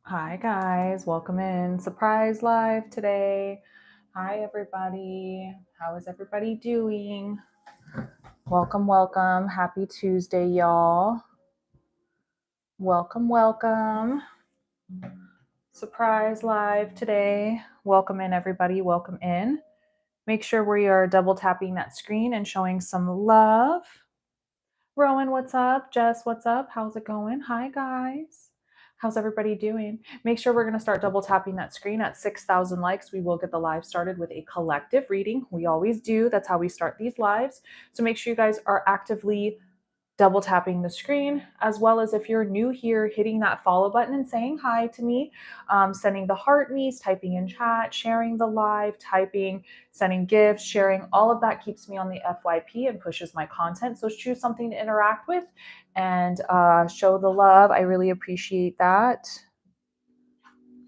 Hi guys, welcome in. Surprise live today. Hi everybody. How is everybody doing? Welcome, welcome. Happy Tuesday, y'all. Welcome, welcome. Surprise live today. Welcome in everybody. Welcome in. Make sure we are double tapping that screen and showing some love. Rowan, what's up? Jess, what's up? How's it going? Hi guys. How's everybody doing? Make sure we're going to start double tapping that screen at 6,000 likes. We will get the live started with a collective reading. We always do. That's how we start these lives. So make sure you guys are actively double tapping the screen, as well as if you're new here, hitting that follow button and saying hi to me, sending the heart me's, typing in chat, sharing the live, typing, sending gifts, sharing, all of that keeps me on the FYP and pushes my content. So choose something to interact with and show the love. I really appreciate that.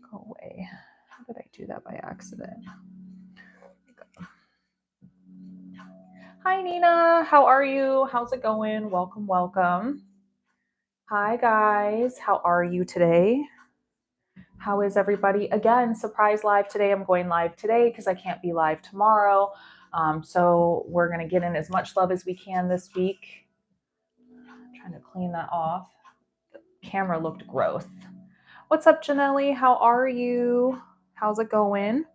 Go away. How did I do that by accident? Hi, Nina. How are you? How's it going? Welcome, welcome. Hi, guys. How are you today? How is everybody? Again, surprise live today. I'm going live today because I can't be live tomorrow. So we're going to get in as much love as we can this week. I'm trying to clean that off. The camera looked gross. What's up, Janelle? How are you? How's it going?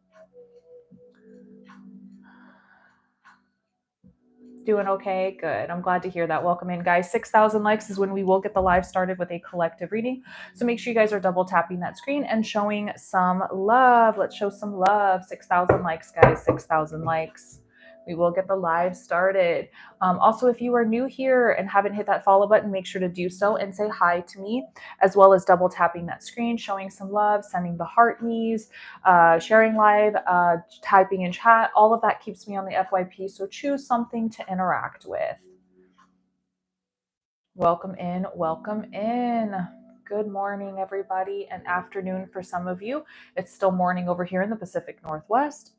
Doing okay? Good. I'm glad to hear that. Welcome in, guys. 6,000 likes is when we will get the live started with a collective reading. So make sure you guys are double tapping that screen and showing some love. Let's show some love. 6,000 likes, guys. 6,000 likes. We will get the live started. Also, if you are new here and haven't hit that follow button, make sure to do so and say hi to me, as well as double tapping that screen, showing some love, sending the heart me's, sharing live, typing in chat. All of that keeps me on the FYP. So choose something to interact with. Welcome in. Welcome in. Good morning, everybody, and afternoon for some of you. It's still morning over here in the Pacific Northwest.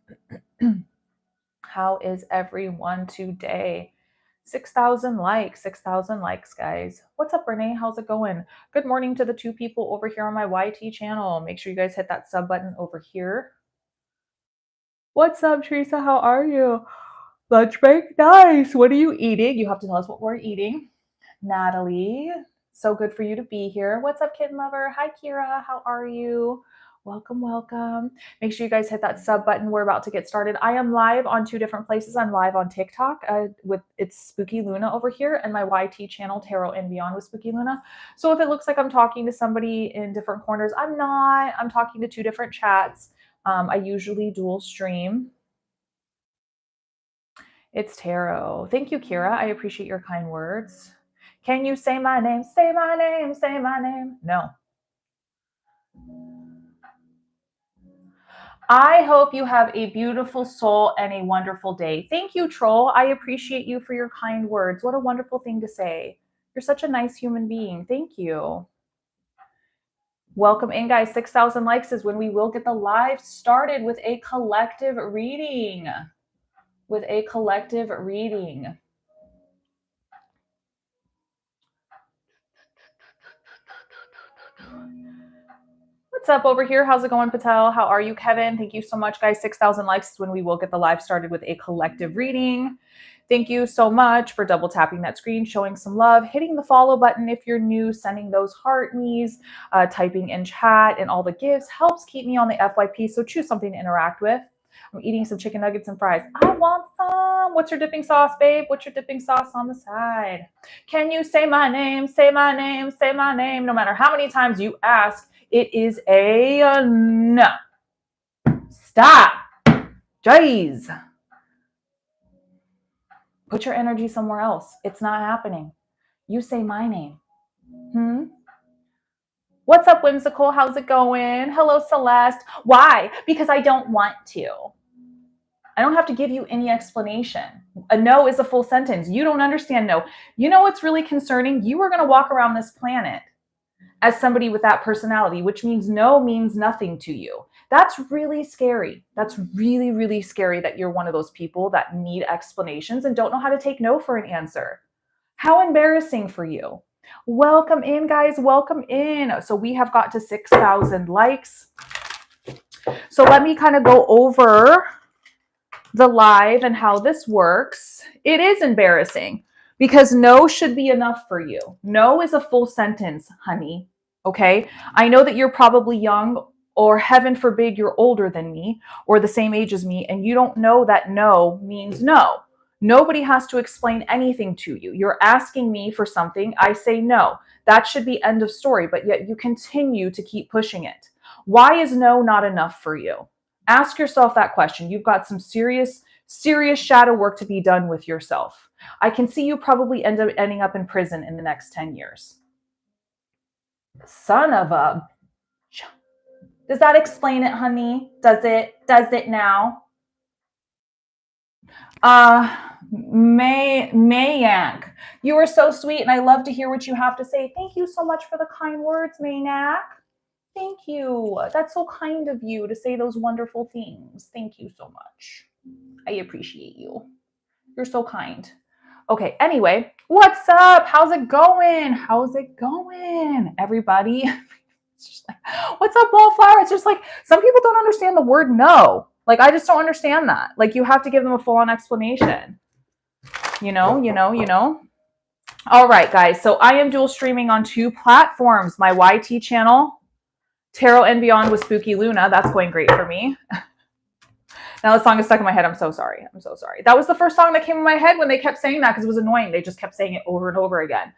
How is everyone today? 6,000 likes, 6,000 likes, guys. What's up, Renee? How's it going? Good morning to the two people over here on my YT channel. Make sure you guys hit that sub button over here. What's up, Teresa? How are you? Lunch break? Nice. What are you eating? You have to tell us what we're eating. Natalie, so good for you to be here. What's up, kitten lover? Hi, Kira. How are you? Welcome, welcome. Make sure you guys hit that sub button. We're about to get started. I am live on two different places. I'm live on TikTok with it's Spooky Luna over here, and my YT channel, Tarot and Beyond with Spooky Luna. So if it looks like I'm talking to somebody in different corners, I'm not. I'm talking to two different chats. I usually dual stream. It's tarot. Thank you, Kira. I appreciate your kind words. Can you say my name? Say my name. Say my name. No. I hope you have a beautiful soul and a wonderful day. Thank you, Troll. I appreciate you for your kind words. What a wonderful thing to say. You're such a nice human being. Thank you. Welcome in, guys. 6,000 likes is when we will get the live started with a collective reading. What's up over here? How's it going, Patel? How are you, Kevin? Thank you so much, guys. 6,000 likes is when we will get the live started with a collective reading. Thank you so much for double tapping that screen, showing some love, hitting the follow button if you're new, sending those heart me's, typing in chat, and all the gifts helps keep me on the FYP. So choose something to interact with. I'm eating some chicken nuggets and fries. I want some. What's your dipping sauce, babe? What's your dipping sauce on the side? Can you say my name? Say my name. Say my name. No matter how many times you ask, it is a no. Stop. Jeez. Put your energy somewhere else. It's not happening. You say my name. What's up, Whimsical? How's it going? Hello, Celeste. Why? Because I don't want to. I don't have to give you any explanation. A no is a full sentence. You don't understand no. You know what's really concerning? You are going to walk around this planet as somebody with that personality, which means no means nothing to you. That's really scary. That's really, really scary that you're one of those people that need explanations and don't know how to take no for an answer. How embarrassing for you. Welcome in, guys. Welcome in. So we have got to 6,000 likes. So let me kind of go over the live and how this works. It is embarrassing because no should be enough for you. No is a full sentence, honey. Okay. I know that you're probably young, or heaven forbid, you're older than me or the same age as me, and you don't know that no means no. Nobody has to explain anything to you. You're asking me for something. I say no. That should be end of story, but yet you continue to keep pushing it. Why is no not enough for you? Ask yourself that question. You've got some serious shadow work to be done with yourself. I can see you probably ending up in prison in the next 10 years. Son of a... Does that explain it, honey? Does it now? Mayank, you are so sweet, and I love to hear what you have to say. Thank you so much for the kind words, Mayank. Thank you. That's so kind of you to say those wonderful things. Thank you so much. I appreciate you. You're so kind. Okay, anyway, what's up? How's it going? How's it going, everybody? It's just like, what's up, Wallflower? It's just like, some people don't understand the word no. Like, I just don't understand that. Like, you have to give them a full-on explanation. You know. All right, guys. So I am dual streaming on 2 platforms. My YT channel, Tarot and Beyond with Spooky Luna. That's going great for me. Now the song is stuck in my head. I'm so sorry. That was the first song that came in my head when they kept saying that, because it was annoying. They just kept saying it over and over again.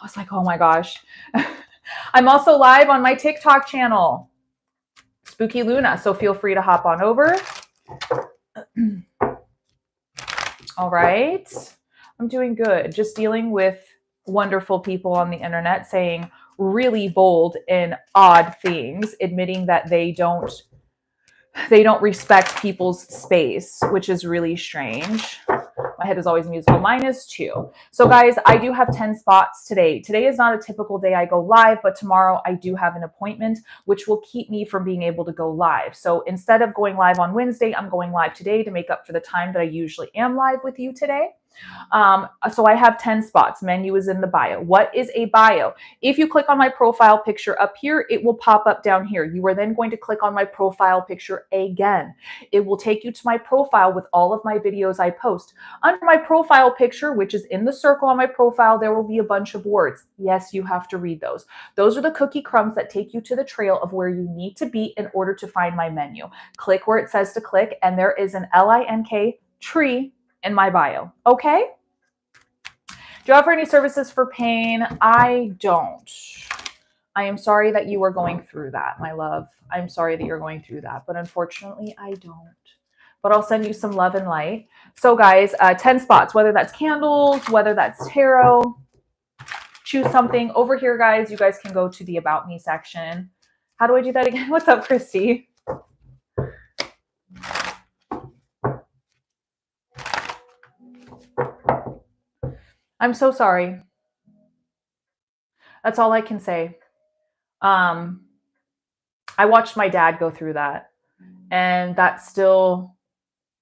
I was like, oh my gosh. I'm also live on my TikTok channel, Spooky Luna. So feel free to hop on over. All right. I'm doing good. Just dealing with wonderful people on the internet saying really bold and odd things, admitting that they don't respect people's space, which is really strange. My head is always musical. Mine is too. So guys, I do have 10 spots today. Today is not a typical day I go live, but tomorrow I do have an appointment, which will keep me from being able to go live. So instead of going live on Wednesday, I'm going live today to make up for the time that I usually am live with you today. So I have 10 spots. Menu is in the bio. What is a bio? If you click on my profile picture up here, it will pop up down here. You are then going to click on my profile picture again. It will take you to my profile with all of my videos I post. Under my profile picture, which is in the circle on my profile, there will be a bunch of words. Yes, you have to read those. Those are the cookie crumbs that take you to the trail of where you need to be in order to find my menu. Click where it says to click, and there is an LINK tree in my bio. Okay? Do you offer any services for pain? I don't. I am sorry that you are going through that, my love. I'm sorry that you're going through that, but unfortunately, I don't. But I'll send you some love and light. So guys, 10 spots, whether that's candles, whether that's tarot, choose something. Over here, guys, you guys can go to the About Me section. How do I do that again? What's up, Christy? I'm so sorry. That's all I can say. I watched my dad go through that, and that still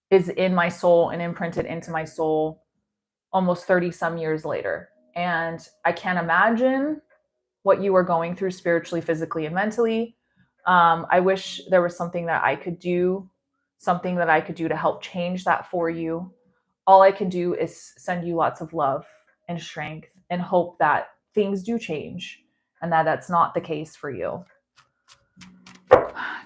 is in my soul and imprinted into my soul almost 30 some years later. And I can't imagine what you were going through spiritually, physically, and mentally. I wish there was something that I could do to help change that for you. All I can do is send you lots of love and strength and hope that things do change and that that's not the case for you.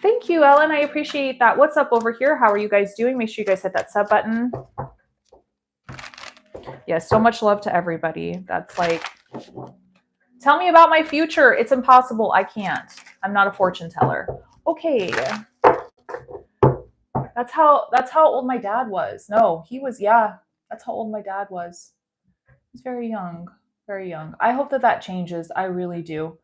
Thank you, Ellen. I appreciate that. What's up over here? How are you guys doing? Make sure you guys hit that sub button. Yes, so much love to everybody. That's like, tell me about my future. It's impossible. I can't. I'm not a fortune teller. Okay. That's how old my dad was. No, he was, yeah. That's how old my dad was. He's very young, very young. I hope that changes. I really do.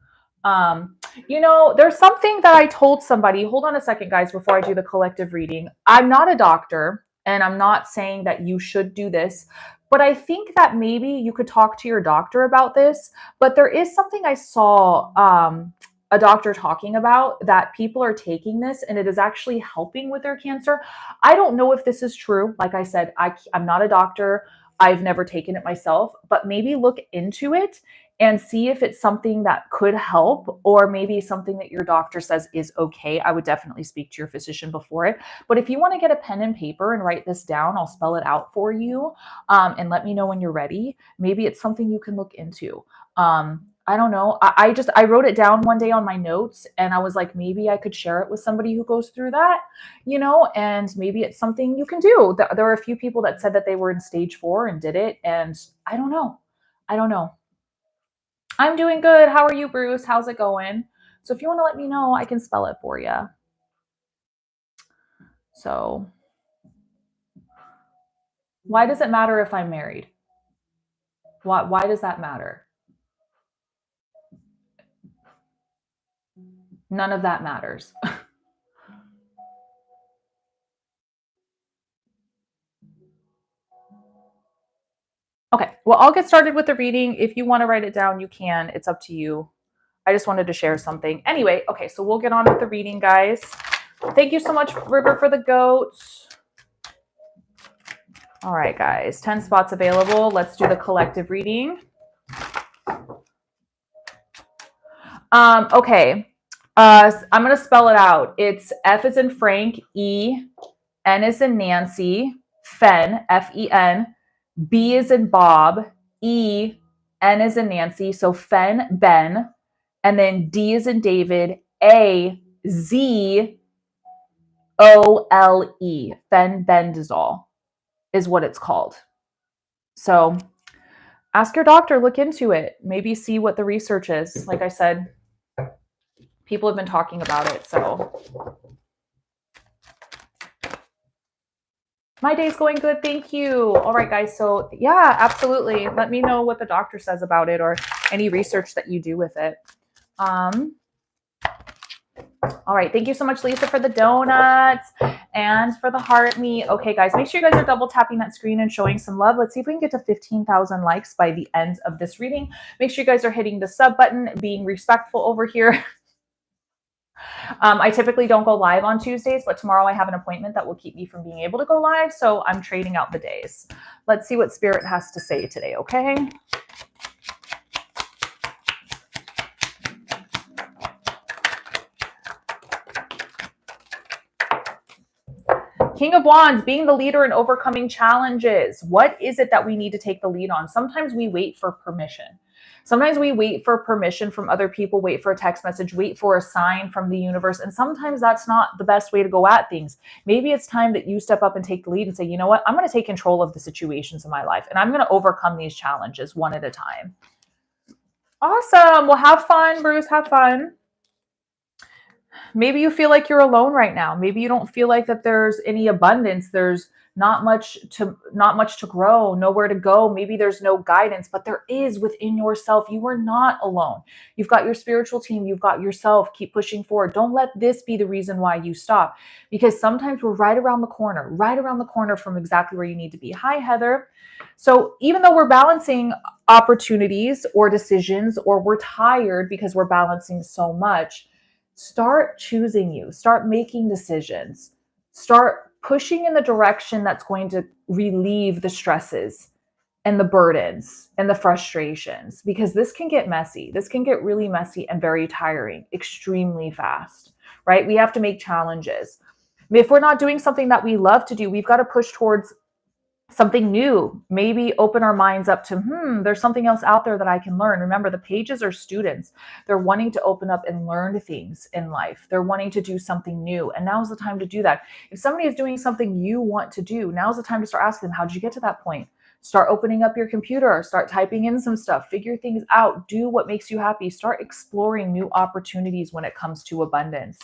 There's something that I told somebody. Hold on a second, guys, before I do the collective reading. I'm not a doctor, and I'm not saying that you should do this, but I think that maybe you could talk to your doctor about this. But there is something I saw a doctor talking about that people are taking this and it is actually helping with their cancer. I don't know if this is true. Like I said, I'm not a doctor. I've never taken it myself, but maybe look into it and see if it's something that could help, or maybe something that your doctor says is okay. I would definitely speak to your physician before it. But if you want to get a pen and paper and write this down, I'll spell it out for you, and let me know when you're ready. Maybe it's something you can look into. I don't know. I wrote it down one day on my notes and I was like, maybe I could share it with somebody who goes through that, and maybe it's something you can do. There were a few people that said that they were in stage 4 and did it. And I don't know. I don't know. I'm doing good. How are you, Bruce? How's it going? So if you want to let me know, I can spell it for you. So why does it matter if I'm married? Why does that matter? None of that matters. Okay, well, I'll get started with the reading. If you want to write it down, you can. It's up to you. I just wanted to share something. Anyway, okay, so we'll get on with the reading, guys. Thank you so much, River, for the goats. All right, guys, 10 spots available. Let's do the collective reading. Okay, I'm going to spell it out. It's F as in Frank, E, N as in Nancy, Fen, F-E-N, B as in Bob, E, N as in Nancy, so Fen, Ben, and then D as in David, A, Z, O-L-E, fenbendazole is what it's called. So ask your doctor, look into it, maybe see what the research is. Like I said, people have been talking about it, so. My day's going good, thank you. All right, guys, so yeah, absolutely. Let me know what the doctor says about it or any research that you do with it. All right, thank you so much, Lisa, for the donuts and for the heart me. Okay, guys, make sure you guys are double tapping that screen and showing some love. Let's see if we can get to 15,000 likes by the end of this reading. Make sure you guys are hitting the sub button, being respectful over here. I typically don't go live on Tuesdays, but tomorrow I have an appointment that will keep me from being able to go live, so I'm trading out the days. Let's see what Spirit has to say today, okay? King of Wands, being the leader and overcoming challenges. What is it that we need to take the lead on? Sometimes we wait for permission. Sometimes we wait for permission from other people, wait for a text message, wait for a sign from the universe. And sometimes that's not the best way to go at things. Maybe it's time that you step up and take the lead and say, you know what, I'm going to take control of the situations in my life and I'm going to overcome these challenges one at a time. Awesome. Well, have fun, Bruce. Have fun. Maybe you feel like you're alone right now. Maybe you don't feel like that there's any abundance. There's not much to grow, nowhere to go. Maybe there's no guidance, but there is within yourself. You are not alone. You've got your spiritual team, you've got yourself. Keep pushing forward. Don't let this be the reason why you stop, because sometimes we're right around the corner from exactly where you need to be. Hi, Heather. So even though we're balancing opportunities or decisions, or we're tired because we're balancing so much, start choosing you, start making decisions, start pushing in the direction that's going to relieve the stresses and the burdens and the frustrations, because this can get messy. This can get really messy and very tiring extremely fast, right? We have to make challenges. If we're not doing something that we love to do, we've got to push towards something new, maybe open our minds up to, there's something else out there that I can learn. Remember, the pages are students. They're wanting to open up and learn things in life. They're wanting to do something new. And now's the time to do that. If somebody is doing something you want to do, now's the time to start asking them, how did you get to that point? Start opening up your computer, start typing in some stuff, figure things out, do what makes you happy, start exploring new opportunities when it comes to abundance.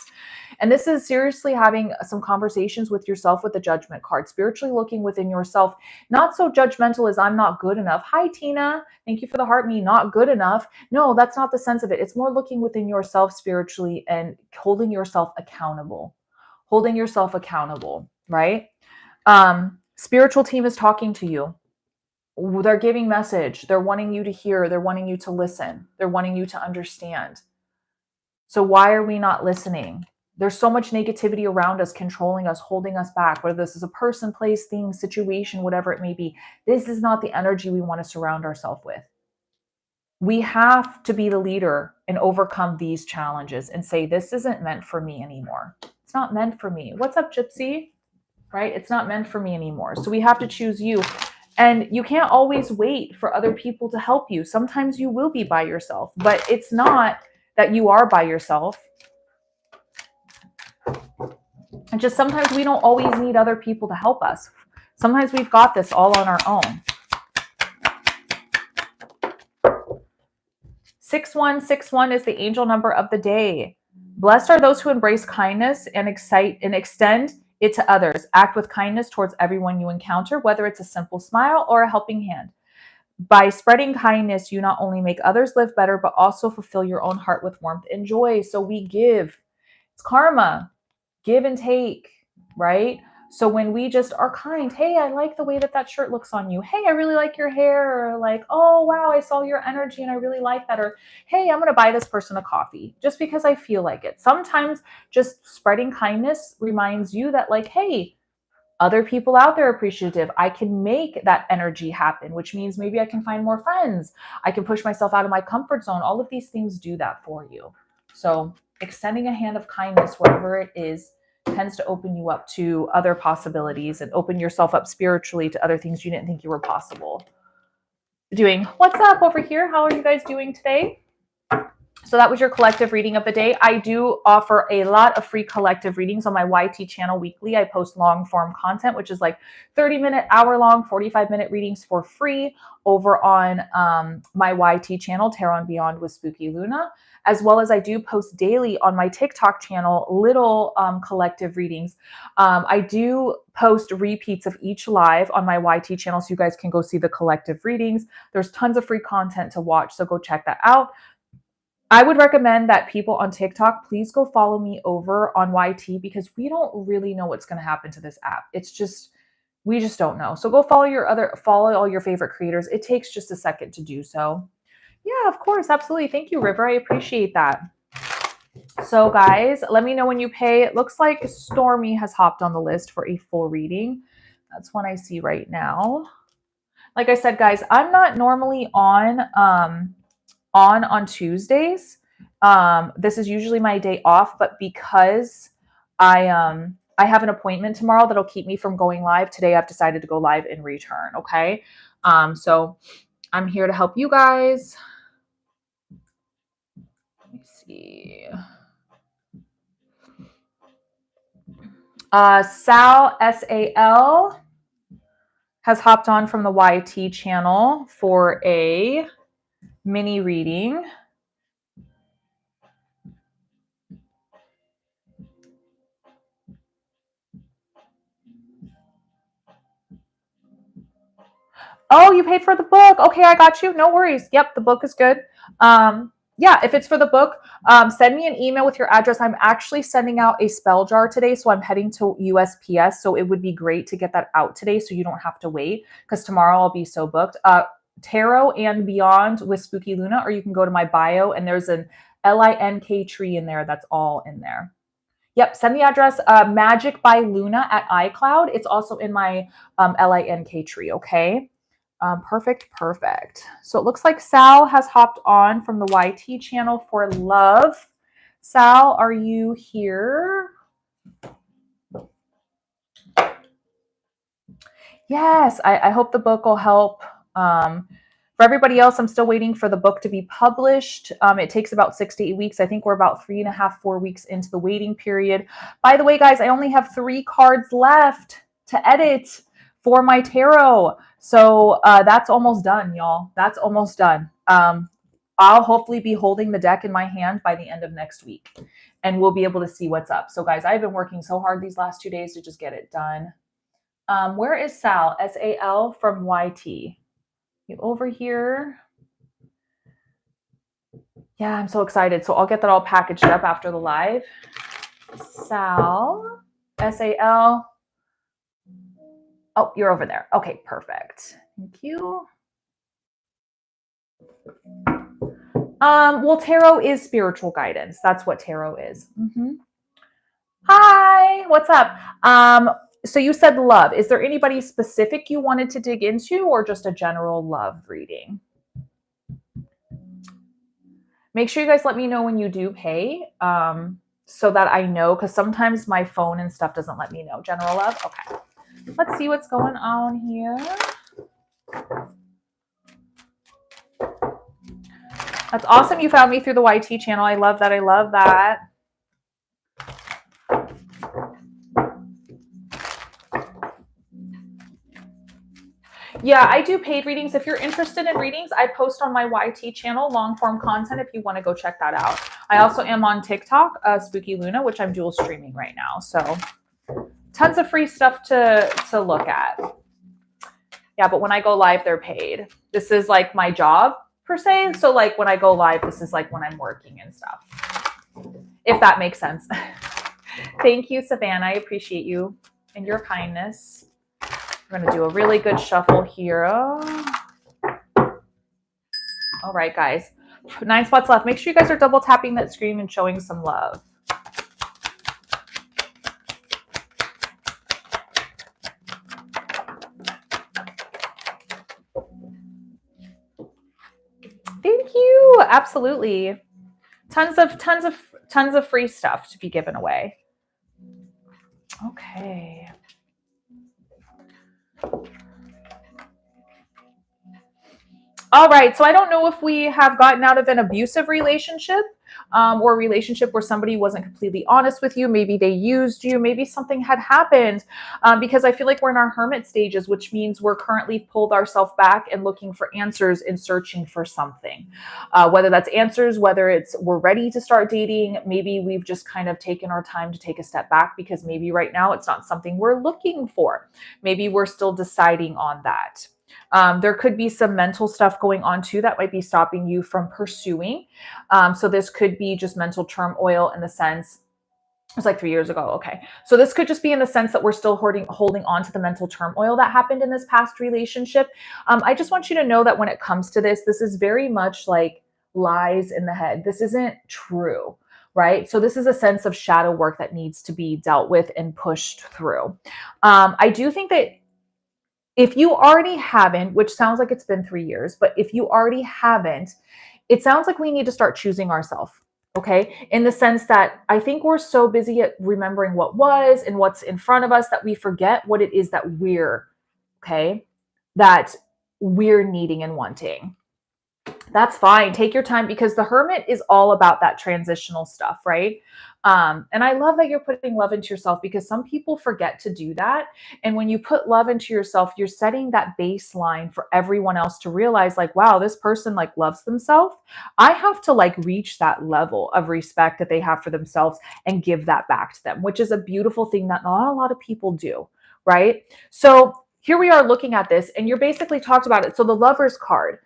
And this is seriously having some conversations with yourself with the judgment card, spiritually looking within yourself, not so judgmental as I'm not good enough. Hi, Tina. Thank you for the heart me, not good enough. No, that's not the sense of it. It's more looking within yourself spiritually and holding yourself accountable, right? Spiritual team is talking to you. They're giving message. They're wanting you to hear. They're wanting you to listen. They're wanting you to understand. So why are we not listening? There's so much negativity around us, controlling us, holding us back, whether this is a person, place, thing, situation, whatever it may be. This is not the energy we want to surround ourselves with. We have to be the leader and overcome these challenges and say, this isn't meant for me anymore. It's not meant for me. What's up, Gypsy? Right? It's not meant for me anymore. So we have to choose you. And you can't always wait for other people to help you. Sometimes you will be by yourself, but it's not that you are by yourself. And just sometimes we don't always need other people to help us. Sometimes we've got this all on our own. 6161 is the angel number of the day. Blessed are those who embrace kindness and extend it to others. Act with kindness towards everyone you encounter, whether it's a simple smile or a helping hand. By spreading kindness, you not only make others live better, but also fulfill your own heart with warmth and joy. So we give. It's karma. Give and take, right? So when we just are kind, hey, I like the way that shirt looks on you. Hey, I really like your hair. Or like, oh, wow, I saw your energy and I really like that. Or, hey, I'm going to buy this person a coffee just because I feel like it. Sometimes just spreading kindness reminds you that, like, hey, other people out there are appreciative. I can make that energy happen, which means maybe I can find more friends. I can push myself out of my comfort zone. All of these things do that for you. So extending a hand of kindness, wherever it is, tends to open you up to other possibilities and open yourself up spiritually to other things you didn't think you were possible doing. What's up over here? How are you guys doing today? So that was your collective reading of the day. I do offer a lot of free collective readings on my YT channel weekly. I post long form content, which is like 30-minute, hour-long, 45-minute readings for free over on my YT channel, Tarot and Beyond with Spooky Luna, as well as I do post daily on my TikTok channel, little collective readings. I do post repeats of each live on my YT channel, so you guys can go see the collective readings. There's tons of free content to watch, so go check that out. I would recommend that people on TikTok, please go follow me over on YT because we don't really know what's going to happen to this app. It's just, we just don't know. So go follow all your favorite creators. It takes just a second to do so. Yeah, of course. Absolutely. Thank you, River. I appreciate that. So guys, let me know when you pay. It looks like Stormy has hopped on the list for a full reading. That's one I see right now. Like I said, guys, I'm not normally on Tuesdays. This is usually my day off, but because I have an appointment tomorrow that'll keep me from going live today, I've decided to go live in return. Okay. So I'm here to help you guys. Let me see. Sal, SAL, has hopped on from the YT channel for a mini reading. Oh, you paid for the book. Okay, I got you. No worries. Yep, the book is good. Yeah, if it's for the book, send me an email with your address. I'm actually sending out a spell jar today, so I'm heading to USPS. So it would be great to get that out today so you don't have to wait because tomorrow I'll be so booked. Tarot and Beyond with Spooky Luna, or you can go to my bio and there's an LINK tree in there. That's all in there. Yep, send the address Magic by Luna at iCloud. It's also in my LINK tree, okay? Perfect. So it looks like Sal has hopped on from the YT channel for love. Sal, are you here? Yes, I hope the book will help. For everybody else, I'm still waiting for the book to be published. It takes about 6 to 8 weeks. I think we're about 3.5, 4 weeks into the waiting period. By the way, guys, I only have 3 cards left to edit for my tarot. So that's almost done, y'all. That's almost done. I'll hopefully be holding the deck in my hand by the end of next week, and we'll be able to see what's up. So, guys, I've been working so hard these last 2 days to just get it done. Where is Sal? SAL from YT. You over here? Yeah, I'm so excited. So I'll get that all packaged up after the live. Sal, SAL. Oh, you're over there. Okay, perfect. Thank you. Well, tarot is spiritual guidance. That's what tarot is. Hi, what's up? So you said love. Is there anybody specific you wanted to dig into, or just a general love reading? Make sure you guys let me know when you do pay, so that I know, because sometimes my phone and stuff doesn't let me know. General love? Okay. Let's see what's going on here. That's awesome. You found me through the YT channel. I love that. I love that. Yeah, I do paid readings. If you're interested in readings, I post on my YT channel, long form content, if you want to go check that out. I also am on TikTok, Spooky Luna, which I'm dual streaming right now. So tons of free stuff to look at. Yeah, but when I go live, they're paid. This is like my job per se. So like when I go live, this is like when I'm working and stuff, if that makes sense. Thank you, Savannah. I appreciate you and your kindness. We're going to do a really good shuffle here. All right, guys. 9 spots left. Make sure you guys are double tapping that screen and showing some love. Thank you. Absolutely. Tons of free stuff to be given away. Okay. All right. So I don't know if we have gotten out of an abusive relationship, or a relationship where somebody wasn't completely honest with you. Maybe they used you. Maybe something had happened, because I feel like we're in our hermit stages, which means we're currently pulled ourselves back and looking for answers and searching for something. Whether that's answers, whether it's we're ready to start dating, maybe we've just kind of taken our time to take a step back because maybe right now it's not something we're looking for. Maybe we're still deciding on that. There could be some mental stuff going on too that might be stopping you from pursuing. So this could be just mental turmoil in the sense, it was like 3 years ago. Okay. So this could just be in the sense that we're still holding on to the mental turmoil that happened in this past relationship. I just want you to know that when it comes to this is very much like lies in the head. This isn't true. Right. So this is a sense of shadow work that needs to be dealt with and pushed through. I do think that if you already haven't, which sounds like it's been 3 years, but if you already haven't, it sounds like we need to start choosing ourselves. Okay. In the sense that I think we're so busy at remembering what was and what's in front of us that we forget what it is that that we're needing and wanting. That's fine. Take your time, because the hermit is all about that transitional stuff, right? And I love that you're putting love into yourself, because some people forget to do that. And when you put love into yourself, you're setting that baseline for everyone else to realize, like, wow, this person like loves themselves. I have to like reach that level of respect that they have for themselves and give that back to them, which is a beautiful thing that not a lot of people do, right? So here we are looking at this, and you're basically talked about it. So the Lover's card.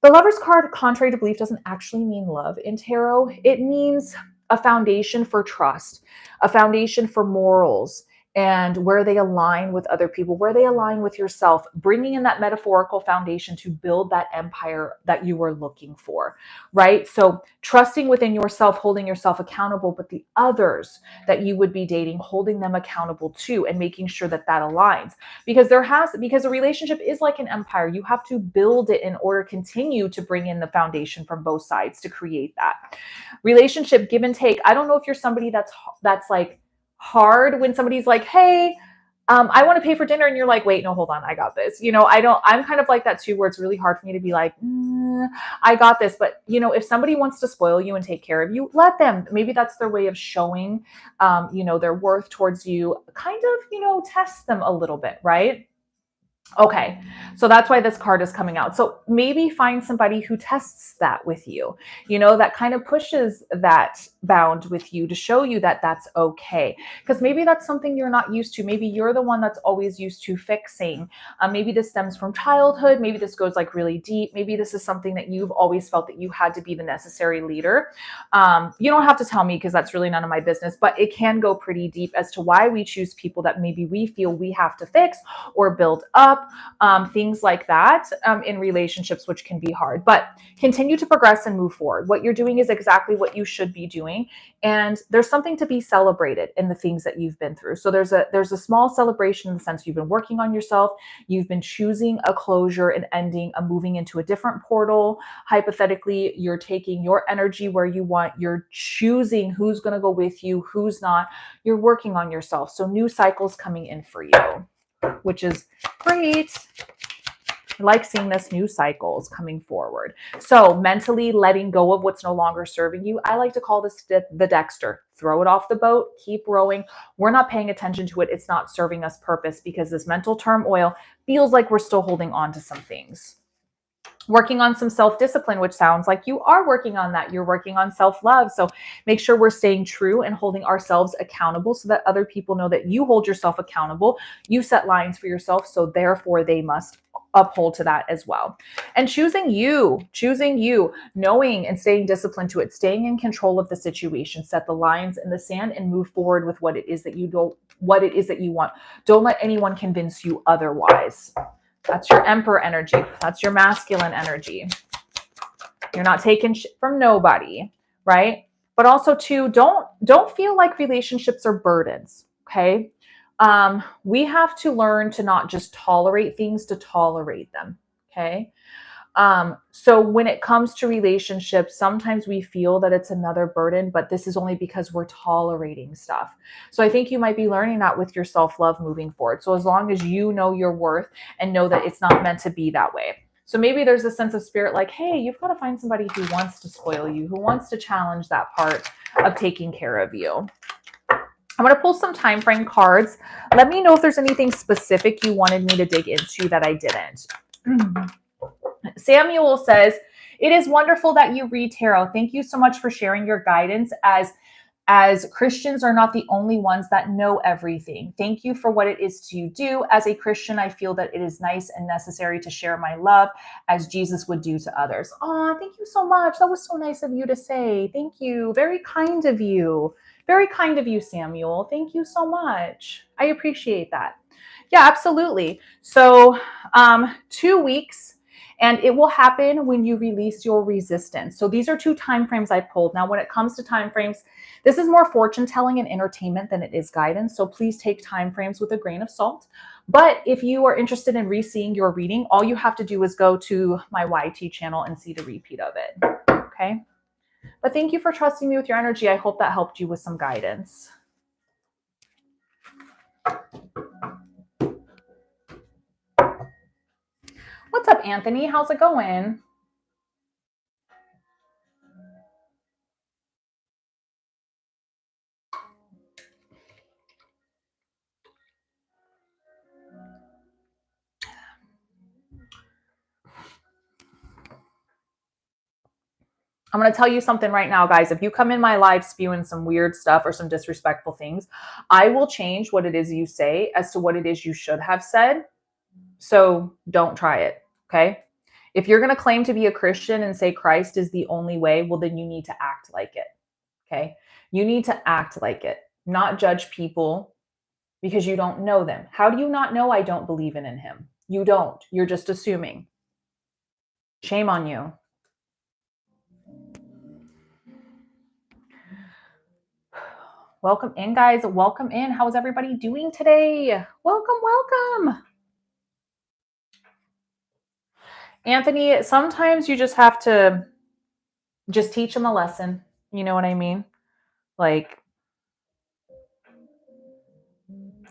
The Lover's card, contrary to belief, doesn't actually mean love in tarot. It means a foundation for trust, a foundation for morals, and where they align with other people, where they align with yourself, bringing in that metaphorical foundation to build that empire that you were looking for, right? So trusting within yourself, holding yourself accountable, but the others that you would be dating, holding them accountable too, and making sure that that aligns. Because a relationship is like an empire. You have to build it in order to continue to bring in the foundation from both sides to create that relationship. Give and take. I don't know if you're somebody that's like hard when somebody's like, hey, I want to pay for dinner, and you're like, wait, no, hold on, I got this. I'm kind of like that too, where it's really hard for me to be like, I got this. But if somebody wants to spoil you and take care of you, let them. Maybe that's their way of showing, their worth towards you. Kind of, test them a little bit, right? Okay, so that's why this card is coming out. So maybe find somebody who tests that with you, that kind of pushes that bound with you to show you that that's okay. Because maybe that's something you're not used to. Maybe you're the one that's always used to fixing. Maybe this stems from childhood. Maybe this goes like really deep. Maybe this is something that you've always felt that you had to be the necessary leader. You don't have to tell me, because that's really none of my business, but it can go pretty deep as to why we choose people that maybe we feel we have to fix or build up, up, things like that in relationships, which can be hard. But continue to progress and move forward. What you're doing is exactly what you should be doing. And there's something to be celebrated in the things that you've been through. So there's a small celebration in the sense you've been working on yourself, you've been choosing a closure and ending, a moving into a different portal. Hypothetically, you're taking your energy where you want, you're choosing who's going to go with you, who's not. You're working on yourself. So new cycles coming in for you, which is great. I like seeing this, new cycles coming forward. So mentally letting go of what's no longer serving you. I like to call this the Dexter. Throw it off the boat, keep rowing. We're not paying attention to it. It's not serving us purpose because this mental turmoil feels like we're still holding on to some things. Working on some self-discipline, which sounds like you are working on that. You're working on self-love. So make sure we're staying true and holding ourselves accountable so that other people know that you hold yourself accountable. You set lines for yourself, so therefore they must uphold to that as well. And choosing you, knowing and staying disciplined to it, staying in control of the situation, set the lines in the sand and move forward with what it is that you want. Don't let anyone convince you otherwise. That's your Emperor energy. That's your masculine energy. You're not taking shit from nobody, right? But also too, don't feel like relationships are burdens, okay? We have to learn to not just tolerate things to tolerate them, okay? So when it comes to relationships, sometimes we feel that it's another burden, but this is only because we're tolerating stuff. So I think you might be learning that with your self-love moving forward. So as long as you know your worth and know that it's not meant to be that way. So maybe there's a sense of spirit like, hey, you've got to find somebody who wants to spoil you, who wants to challenge that part of taking care of you. I'm going to pull some time frame cards. Let me know if there's anything specific you wanted me to dig into that I didn't. Samuel says, it is wonderful that you read tarot. Thank you so much for sharing your guidance, as Christians are not the only ones that know everything. Thank you for what it is to do. As a Christian, I feel that it is nice and necessary to share my love as Jesus would do to others. Oh, thank you so much. That was so nice of you to say. Thank you. Very kind of you. Very kind of you, Samuel. Thank you so much. I appreciate that. Yeah, absolutely. So 2 weeks. And it will happen when you release your resistance. So these are 2 time frames I pulled. Now, when it comes to time frames, this is more fortune telling and entertainment than it is guidance. So please take time frames with a grain of salt. But if you are interested in re-seeing your reading, all you have to do is go to my YT channel and see the repeat of it. Okay. But thank you for trusting me with your energy. I hope that helped you with some guidance. What's up, Anthony? How's it going? I'm going to tell you something right now, guys. If you come in my live spewing some weird stuff or some disrespectful things, I will change what it is you say as to what it is you should have said. So don't try it, okay? If you're going to claim to be a Christian and say Christ is the only way, well, then you need to act like it, okay? You need to act like it, not judge people because you don't know them. How do you not know I don't believe in him? You don't. You're just assuming. Shame on you. Welcome in, guys. Welcome in. How's everybody doing today? Welcome, welcome. Anthony, sometimes you just have to just teach them a lesson. You know what I mean? Like,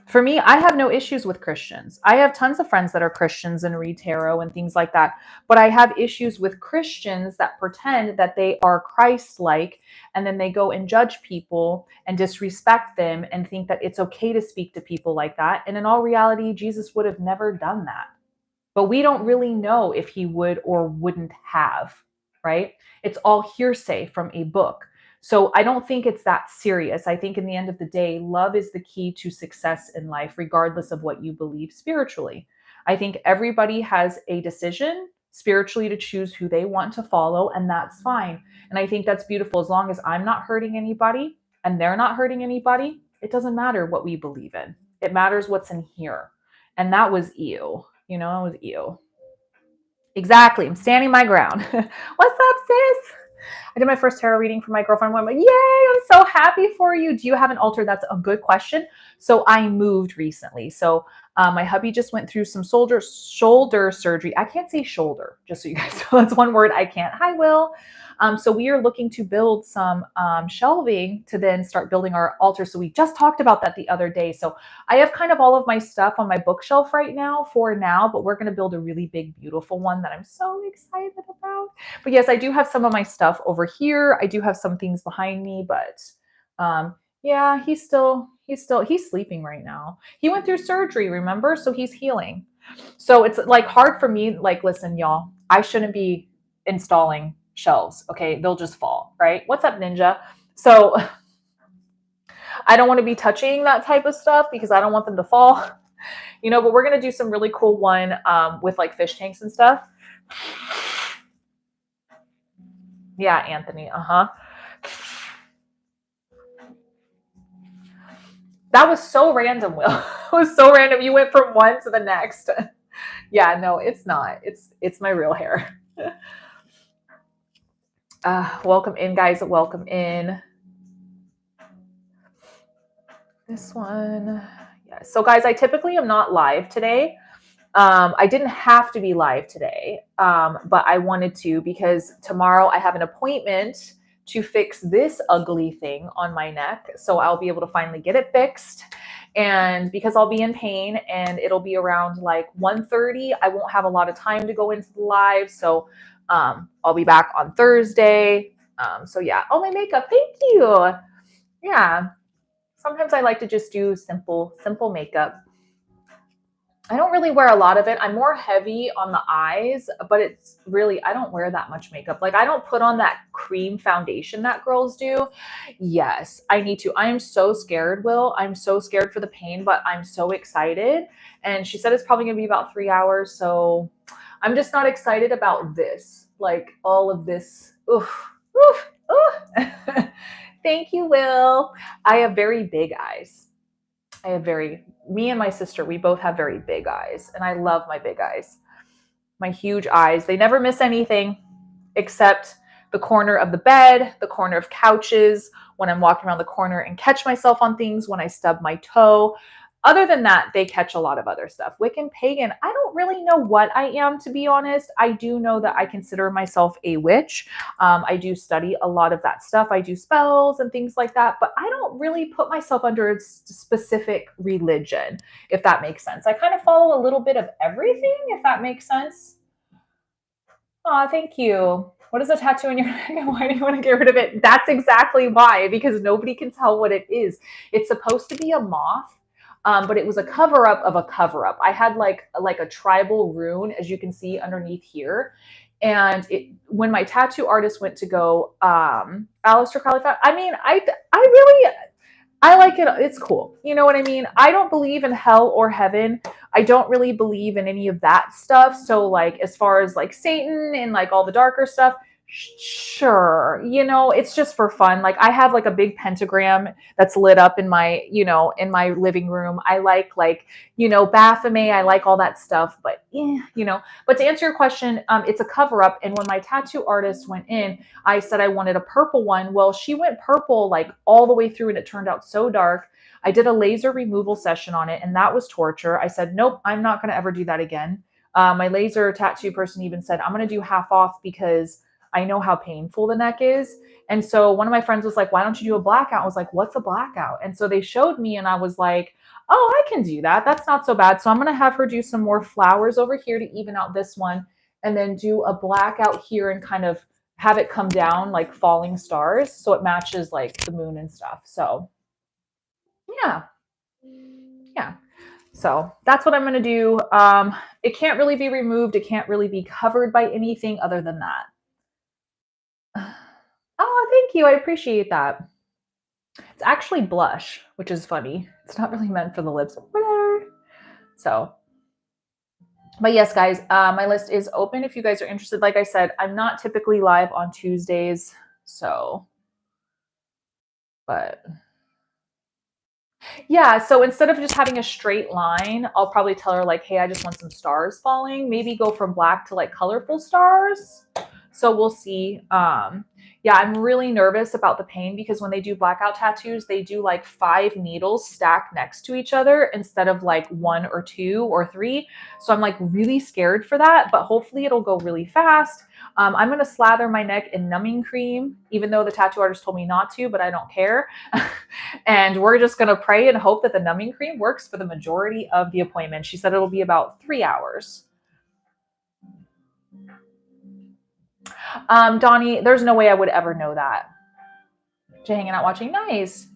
for me, I have no issues with Christians. I have tons of friends that are Christians and read tarot and things like that. But I have issues with Christians that pretend that they are Christ-like, and then they go and judge people and disrespect them and think that it's okay to speak to people like that. And in all reality, Jesus would have never done that. But we don't really know if he would or wouldn't have, right? It's all hearsay from a book. So I don't think it's that serious. I think in the end of the day, love is the key to success in life, regardless of what you believe spiritually. I think everybody has a decision spiritually to choose who they want to follow, and that's fine. And I think that's beautiful. As long as I'm not hurting anybody and they're not hurting anybody, it doesn't matter what we believe in. It matters what's in here. And that was you. You know, it was ew. Exactly. I'm standing my ground. What's up, sis? I did my first tarot reading for my girlfriend. I'm like, yay, I'm so happy for you. Do you have an altar? That's a good question. So I moved recently. So my hubby just went through some shoulder surgery. I can't say shoulder, just so you guys know. That's one word I can't. Hi, Will. So we are looking to build some shelving to then start building our altar. So we just talked about that the other day. So I have kind of all of my stuff on my bookshelf right now for now, but we're going to build a really big, beautiful one that I'm so excited about. But yes, I do have some of my stuff over here. I do have some things behind me, but yeah, he's sleeping right now. He went through surgery, remember? So he's healing. So it's like hard for me. Like, listen, y'all, I shouldn't be installing shelves. Okay, they'll just fall, right? What's up, Ninja? So I don't want to be touching that type of stuff because I don't want them to fall. You know, but we're gonna do some really cool one with like fish tanks and stuff. Yeah, Anthony. That was so random, Will. It was so random. You went from one to the next. Yeah, no, it's not. It's my real hair. Welcome in, guys. Welcome in. This one. Yeah. So, guys, I typically am not live today. I didn't have to be live today, but I wanted to because tomorrow I have an appointment to fix this ugly thing on my neck. So I'll be able to finally get it fixed. And because I'll be in pain and it'll be around like 1:30, I won't have a lot of time to go into the live. So I'll be back on Thursday. So yeah. Oh, my makeup. Thank you. Yeah. Sometimes I like to just do simple makeup. I don't really wear a lot of it. I'm more heavy on the eyes, but it's really, I don't wear that much makeup. Like, I don't put on that cream foundation that girls do. Yes, I need to. I am so scared, Will. I'm so scared for the pain, but I'm so excited. And she said it's probably going to be about 3 hours. So I'm just not excited about this. Like, all of this. Oof, oof, oof. Thank you, Will. I have very big eyes. Me and my sister, we both have very big eyes, and I love my big eyes. My huge eyes, they never miss anything except the corner of the bed, the corner of couches, when I'm walking around the corner and catch myself on things, when I stub my toe. Other than that, they catch a lot of other stuff. Wiccan pagan, I don't really know what I am, to be honest. I do know that I consider myself a witch. I do study a lot of that stuff. I do spells and things like that, but I don't really put myself under a specific religion, if that makes sense. I kind of follow a little bit of everything, if that makes sense. Aw, thank you. What is a tattoo in your neck and why do you want to get rid of it? That's exactly why, because nobody can tell what it is. It's supposed to be a moth, but it was a cover up of a cover up. I had like a tribal rune, as you can see underneath here. And when my tattoo artist went to go, Aleister Crowley, I mean, I like it. It's cool. You know what I mean? I don't believe in hell or heaven. I don't really believe in any of that stuff. So like, as far as like Satan and like all the darker stuff, sure, you know, it's just for fun. Like, I have like a big pentagram that's lit up in my, in my living room. I like, Baphomet. I like all that stuff, but but to answer your question, it's a cover up. And when my tattoo artist went in, I said I wanted a purple one. Well, she went purple like all the way through, and it turned out so dark. I did a laser removal session on it, and that was torture. I said, nope, I'm not going to ever do that again. My laser tattoo person even said, I'm going to do half off because I know how painful the neck is. And so one of my friends was like, why don't you do a blackout? I was like, what's a blackout? And so they showed me, and I was like, oh, I can do that. That's not so bad. So I'm going to have her do some more flowers over here to even out this one, and then do a blackout here and kind of have it come down like falling stars. So it matches like the moon and stuff. So yeah. Yeah. So that's what I'm going to do. It can't really be removed. It can't really be covered by anything other than that. Oh, thank you. I appreciate that. It's actually blush, which is funny. It's not really meant for the lips. Whatever. So, but yes, guys, my list is open if you guys are interested. Like I said, I'm not typically live on Tuesdays. So, but Yeah, so instead of just having a straight line, I'll probably tell her like, hey, I just want some stars falling. Maybe go from black to like colorful stars. So we'll see. Yeah, I'm really nervous about the pain because when they do blackout tattoos, they do like 5 needles stacked next to each other instead of like 1 or 2 or 3. So I'm like really scared for that, but hopefully it'll go really fast. I'm going to slather my neck in numbing cream, even though the tattoo artist told me not to, but I don't care. And we're just going to pray and hope that the numbing cream works for the majority of the appointment. She said it'll be about 3 hours. Donnie, there's no way I would ever know that. Just hanging out watching. Nice.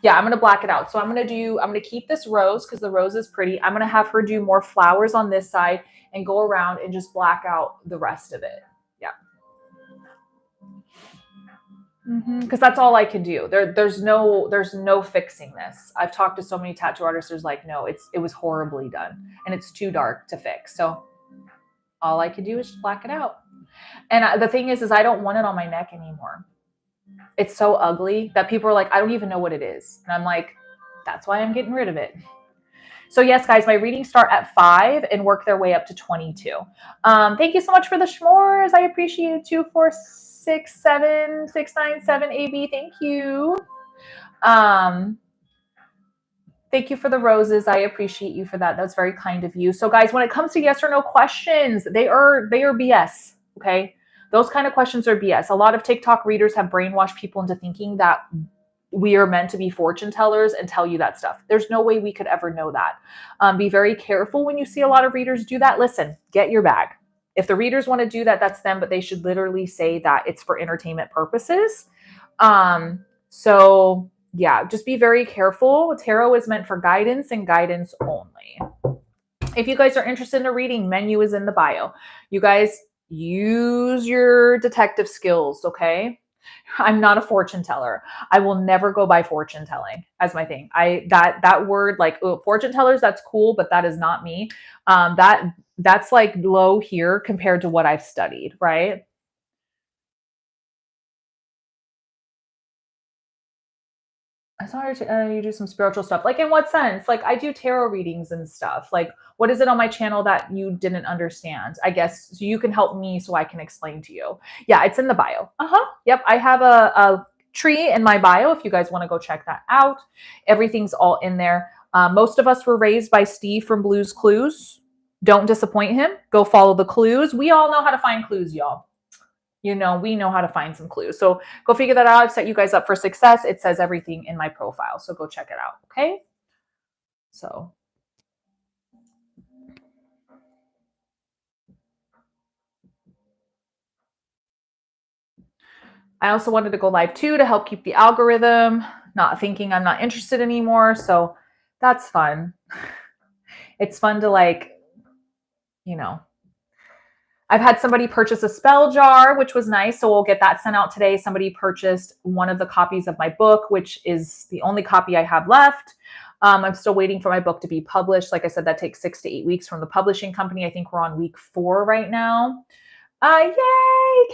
Yeah, I'm going to black it out. So I'm going to keep this rose because the rose is pretty. I'm going to have her do more flowers on this side and go around and just black out the rest of it. Yeah. Because that's all I can do. There's no fixing this. I've talked to so many tattoo artists. There's like, no, it was horribly done and it's too dark to fix. So all I can do is just black it out. And the thing is I don't want it on my neck anymore. It's so ugly that people are like, I don't even know what it is. And I'm like, that's why I'm getting rid of it. So yes, guys, my readings start at 5 and work their way up to 22. Thank you so much for the s'mores. I appreciate it. 2467697 AB. Thank you. Thank you for the roses. I appreciate you for that. That's very kind of you. So guys, when it comes to yes or no questions, they are BS. Okay. Those kind of questions are BS. A lot of TikTok readers have brainwashed people into thinking that we are meant to be fortune tellers and tell you that stuff. There's no way we could ever know that. Be very careful when you see a lot of readers do that. Listen, get your bag. If the readers want to do that, that's them, but they should literally say that it's for entertainment purposes. So yeah, just be very careful. Tarot is meant for guidance and guidance only. If you guys are interested in a reading, menu is in the bio. You guys use your detective skills, okay? I'm not a fortune teller. I will never go by fortune telling as my thing. That word, like, fortune tellers, that's cool, but that is not me. That's like low here compared to what I've studied, right? I saw you do some spiritual stuff. Like, in what sense? Like, I do tarot readings and stuff. Like, what is it on my channel that you didn't understand? I guess so you can help me so I can explain to you. Yeah, it's in the bio. Yep, I have a tree in my bio if you guys want to go check that out. Everything's all in there. Most of us were raised by Steve from Blue's Clues. Don't disappoint him. Go follow the clues. We all know how to find clues, y'all. We know how to find some clues. So go figure that out. I've set you guys up for success. It says everything in my profile. So go check it out. Okay. So. I also wanted to go live too to help keep the algorithm, not thinking I'm not interested anymore. So that's fun. It's fun to I've had somebody purchase a spell jar, which was nice. So we'll get that sent out today. Somebody purchased one of the copies of my book, which is the only copy I have left. I'm still waiting for my book to be published. Like I said, that takes 6 to 8 weeks from the publishing company. I think we're on week 4 right now. Yay,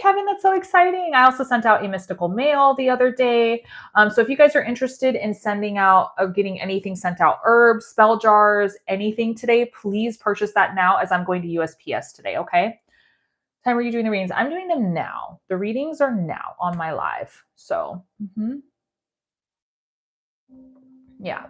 Kevin, that's so exciting. I also sent out a mystical mail the other day. So if you guys are interested in sending out or getting anything sent out, herbs, spell jars, anything today, please purchase that now as I'm going to USPS today, okay? Time are you doing the readings? I'm doing them now. The readings are now on my live. So, yeah.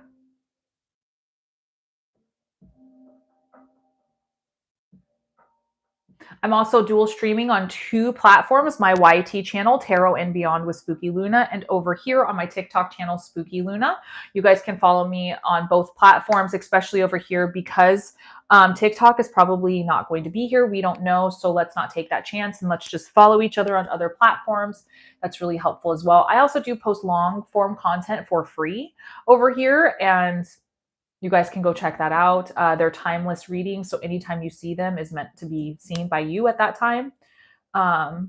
I'm also dual streaming on 2 platforms, my YT channel, Tarot and Beyond with Spooky Luna, and over here on my TikTok channel, Spooky Luna. You guys can follow me on both platforms, especially over here because TikTok is probably not going to be here. We don't know, so let's not take that chance and let's just follow each other on other platforms. That's really helpful as well. I also do post long form content for free over here, and you guys can go check that out. They're timeless readings, so anytime you see them is meant to be seen by you at that time. I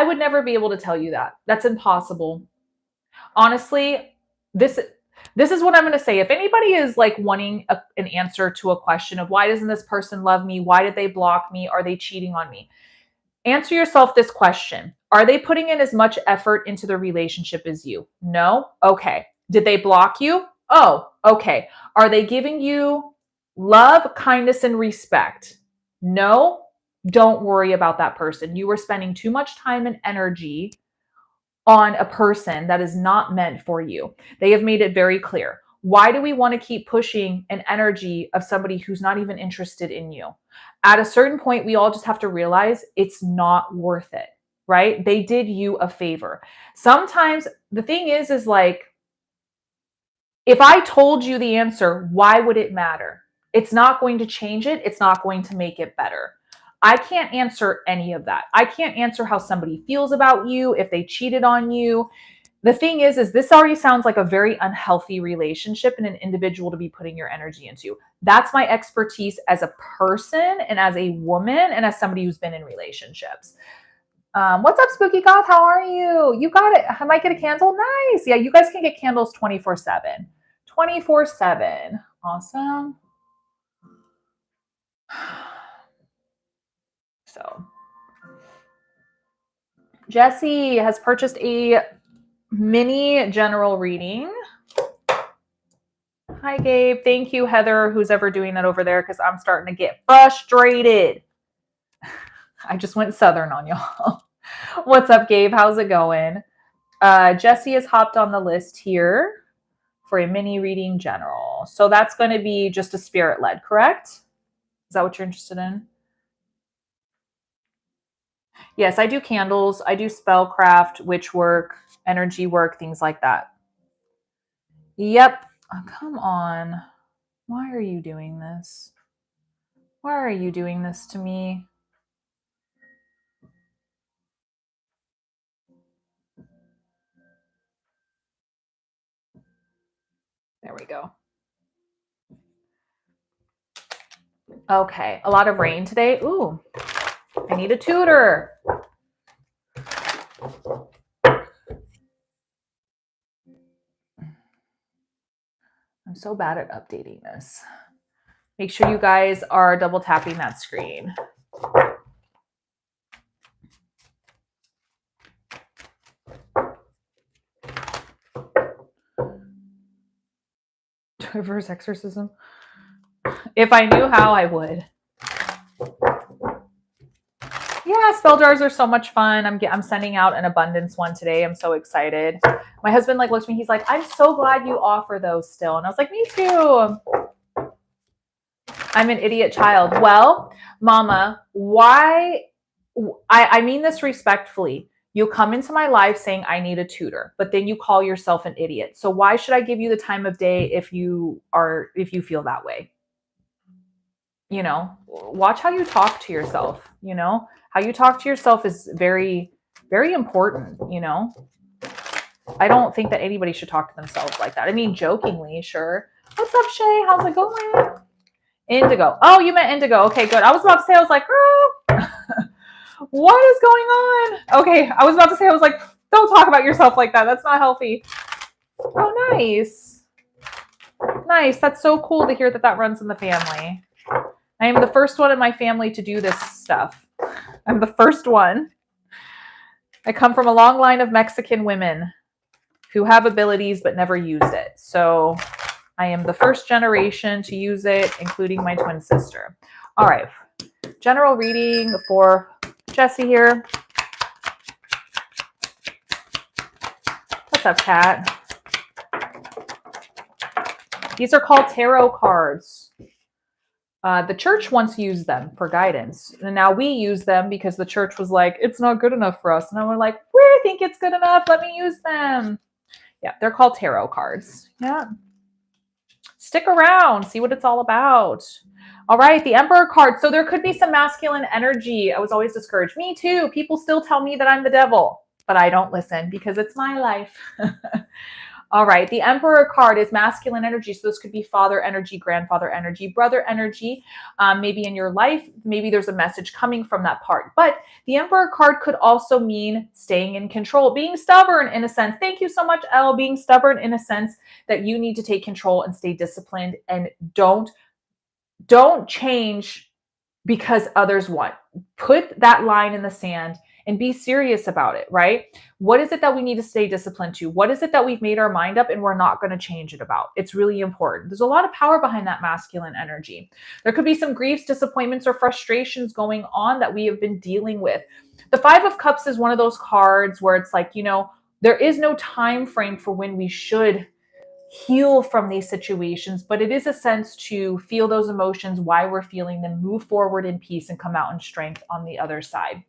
would never be able to tell you that. That's impossible. Honestly, this is what I'm going to say. If anybody is like wanting an answer to a question of why doesn't this person love me? Why did they block me? Are they cheating on me? Answer yourself this question. Are they putting in as much effort into the relationship as you? No? Okay. Did they block you? Oh, okay. Are they giving you love, kindness, and respect? No? Don't worry about that person. You are spending too much time and energy on a person that is not meant for you. They have made it very clear. Why do we want to keep pushing an energy of somebody who's not even interested in you? At a certain point, we all just have to realize it's not worth it, right? They did you a favor. Sometimes the thing is like, if I told you the answer, why would it matter? It's not going to change it. It's not going to make it better. I can't answer any of that. I can't answer how somebody feels about you, if they cheated on you. The thing is this already sounds like a very unhealthy relationship and an individual to be putting your energy into. That's my expertise as a person and as a woman and as somebody who's been in relationships. What's up, Spooky Goth? How are you? You got it. I might get a candle. Nice. Yeah, you guys can get candles 24/7. 24/7. Awesome. So, Jesse has purchased a mini general reading. Hi, Gabe. Thank you, Heather, who's ever doing that over there, because I'm starting to get frustrated. I just went Southern on y'all. What's up, Gabe? How's it going? Jesse has hopped on the list here for a mini reading general. So that's going to be just a spirit led, correct? Is that what you're interested in? Yes, I do candles. I do spellcraft, witch work, energy work, things like that. Yep. Oh, come on. Why are you doing this? Why are you doing this to me? There we go. Okay, a lot of rain today. Ooh, I need a tutor. I'm so bad at updating this. Make sure you guys are double tapping that screen. Reverse exorcism. If I knew how, I would. Yeah, spell jars are so much fun. I'm sending out an abundance one today. I'm so excited. My husband looked at me. He's like, "I'm so glad you offer those still." And I was like, "Me too." I'm an idiot child. Well, Mama, why? I mean this respectfully. You come into my life saying I need a tutor, but then you call yourself an idiot. So why should I give you the time of day if you feel that way? You know, watch how you talk to yourself. You know, how you talk to yourself is very, very important. You know, I don't think that anybody should talk to themselves like that. I mean, jokingly, sure. What's up, Shay? How's it going? Indigo. Oh, you meant indigo. Okay, good. I was about to say, I was like, girl, what is going on? Okay, I was about to say, I was like, don't talk about yourself like that. That's not healthy. Oh, nice. Nice. That's so cool to hear that that runs in the family. I am the first one in my family to do this stuff. I'm the first one. I come from a long line of Mexican women who have abilities but never used it. So I am the first generation to use it, including my twin sister. All right. General reading for Jesse here. What's up, Kat? These are called tarot cards. The church once used them for guidance. And now we use them because the church was like, it's not good enough for us. And then we're like, we think it's good enough. Let me use them. Yeah, they're called tarot cards. Yeah. Stick around. See what it's all about. All right, the Emperor card. So there could be some masculine energy. I was always discouraged. Me too. People still tell me that I'm the devil, but I don't listen because it's my life. All right, the Emperor card is masculine energy. So this could be father energy, grandfather energy, brother energy. Maybe in your life, maybe there's a message coming from that part. But the Emperor card could also mean staying in control, being stubborn in a sense. Thank you so much, Elle. Being stubborn in a sense that you need to take control and stay disciplined and don't change because others what? Put that line in the sand and be serious about it, right? What is it that we need to stay disciplined to? What is it that we've made our mind up and we're not going to change it about? It's really important. There's a lot of power behind that masculine energy. There could be some griefs, disappointments, or frustrations going on that we have been dealing with. The Five of Cups is one of those cards where it's like, there is no time frame for when we should heal from these situations, but it is a sense to feel those emotions, why we're feeling them, move forward in peace, and come out in strength on the other side.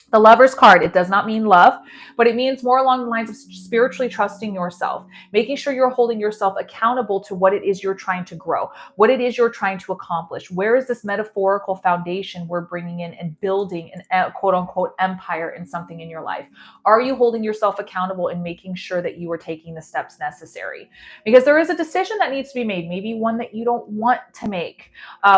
The Lover's card, it does not mean love, but it means more along the lines of spiritually trusting yourself, making sure you're holding yourself accountable to what it is you're trying to grow, what it is you're trying to accomplish. Where is this metaphorical foundation we're bringing in and building an quote unquote empire in something in your life? Are you holding yourself accountable and making sure that you are taking the steps necessary? Because there is a decision that needs to be made, maybe one that you don't want to make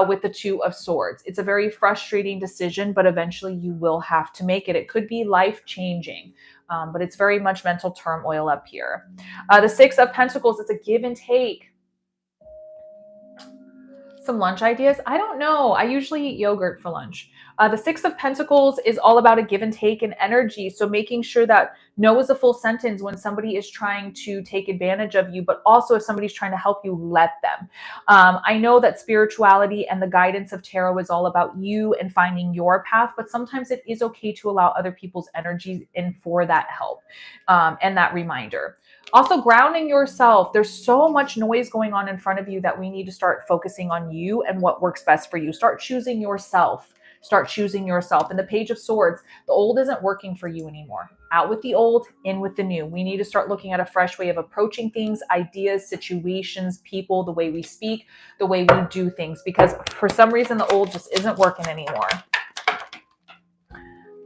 with the Two of Swords. It's a very frustrating decision, but eventually you will have to make it. It could be life changing, but it's very much mental turmoil up here. The Six of Pentacles, it's a give and take. Some lunch ideas? I don't know. I usually eat yogurt for lunch. The Six of Pentacles is all about a give and take and energy. So making sure that no is a full sentence when somebody is trying to take advantage of you, but also if somebody's trying to help you, let them. I know that spirituality and the guidance of tarot is all about you and finding your path, but sometimes it is okay to allow other people's energies in for that help and that reminder. Also, grounding yourself. There's so much noise going on in front of you that we need to start focusing on you and what works best for you. Start choosing yourself. Start choosing yourself. And the Page of Swords, the old isn't working for you anymore. Out with the old, in with the new. We need to start looking at a fresh way of approaching things, ideas, situations, people, the way we speak, the way we do things, because for some reason the old just isn't working anymore.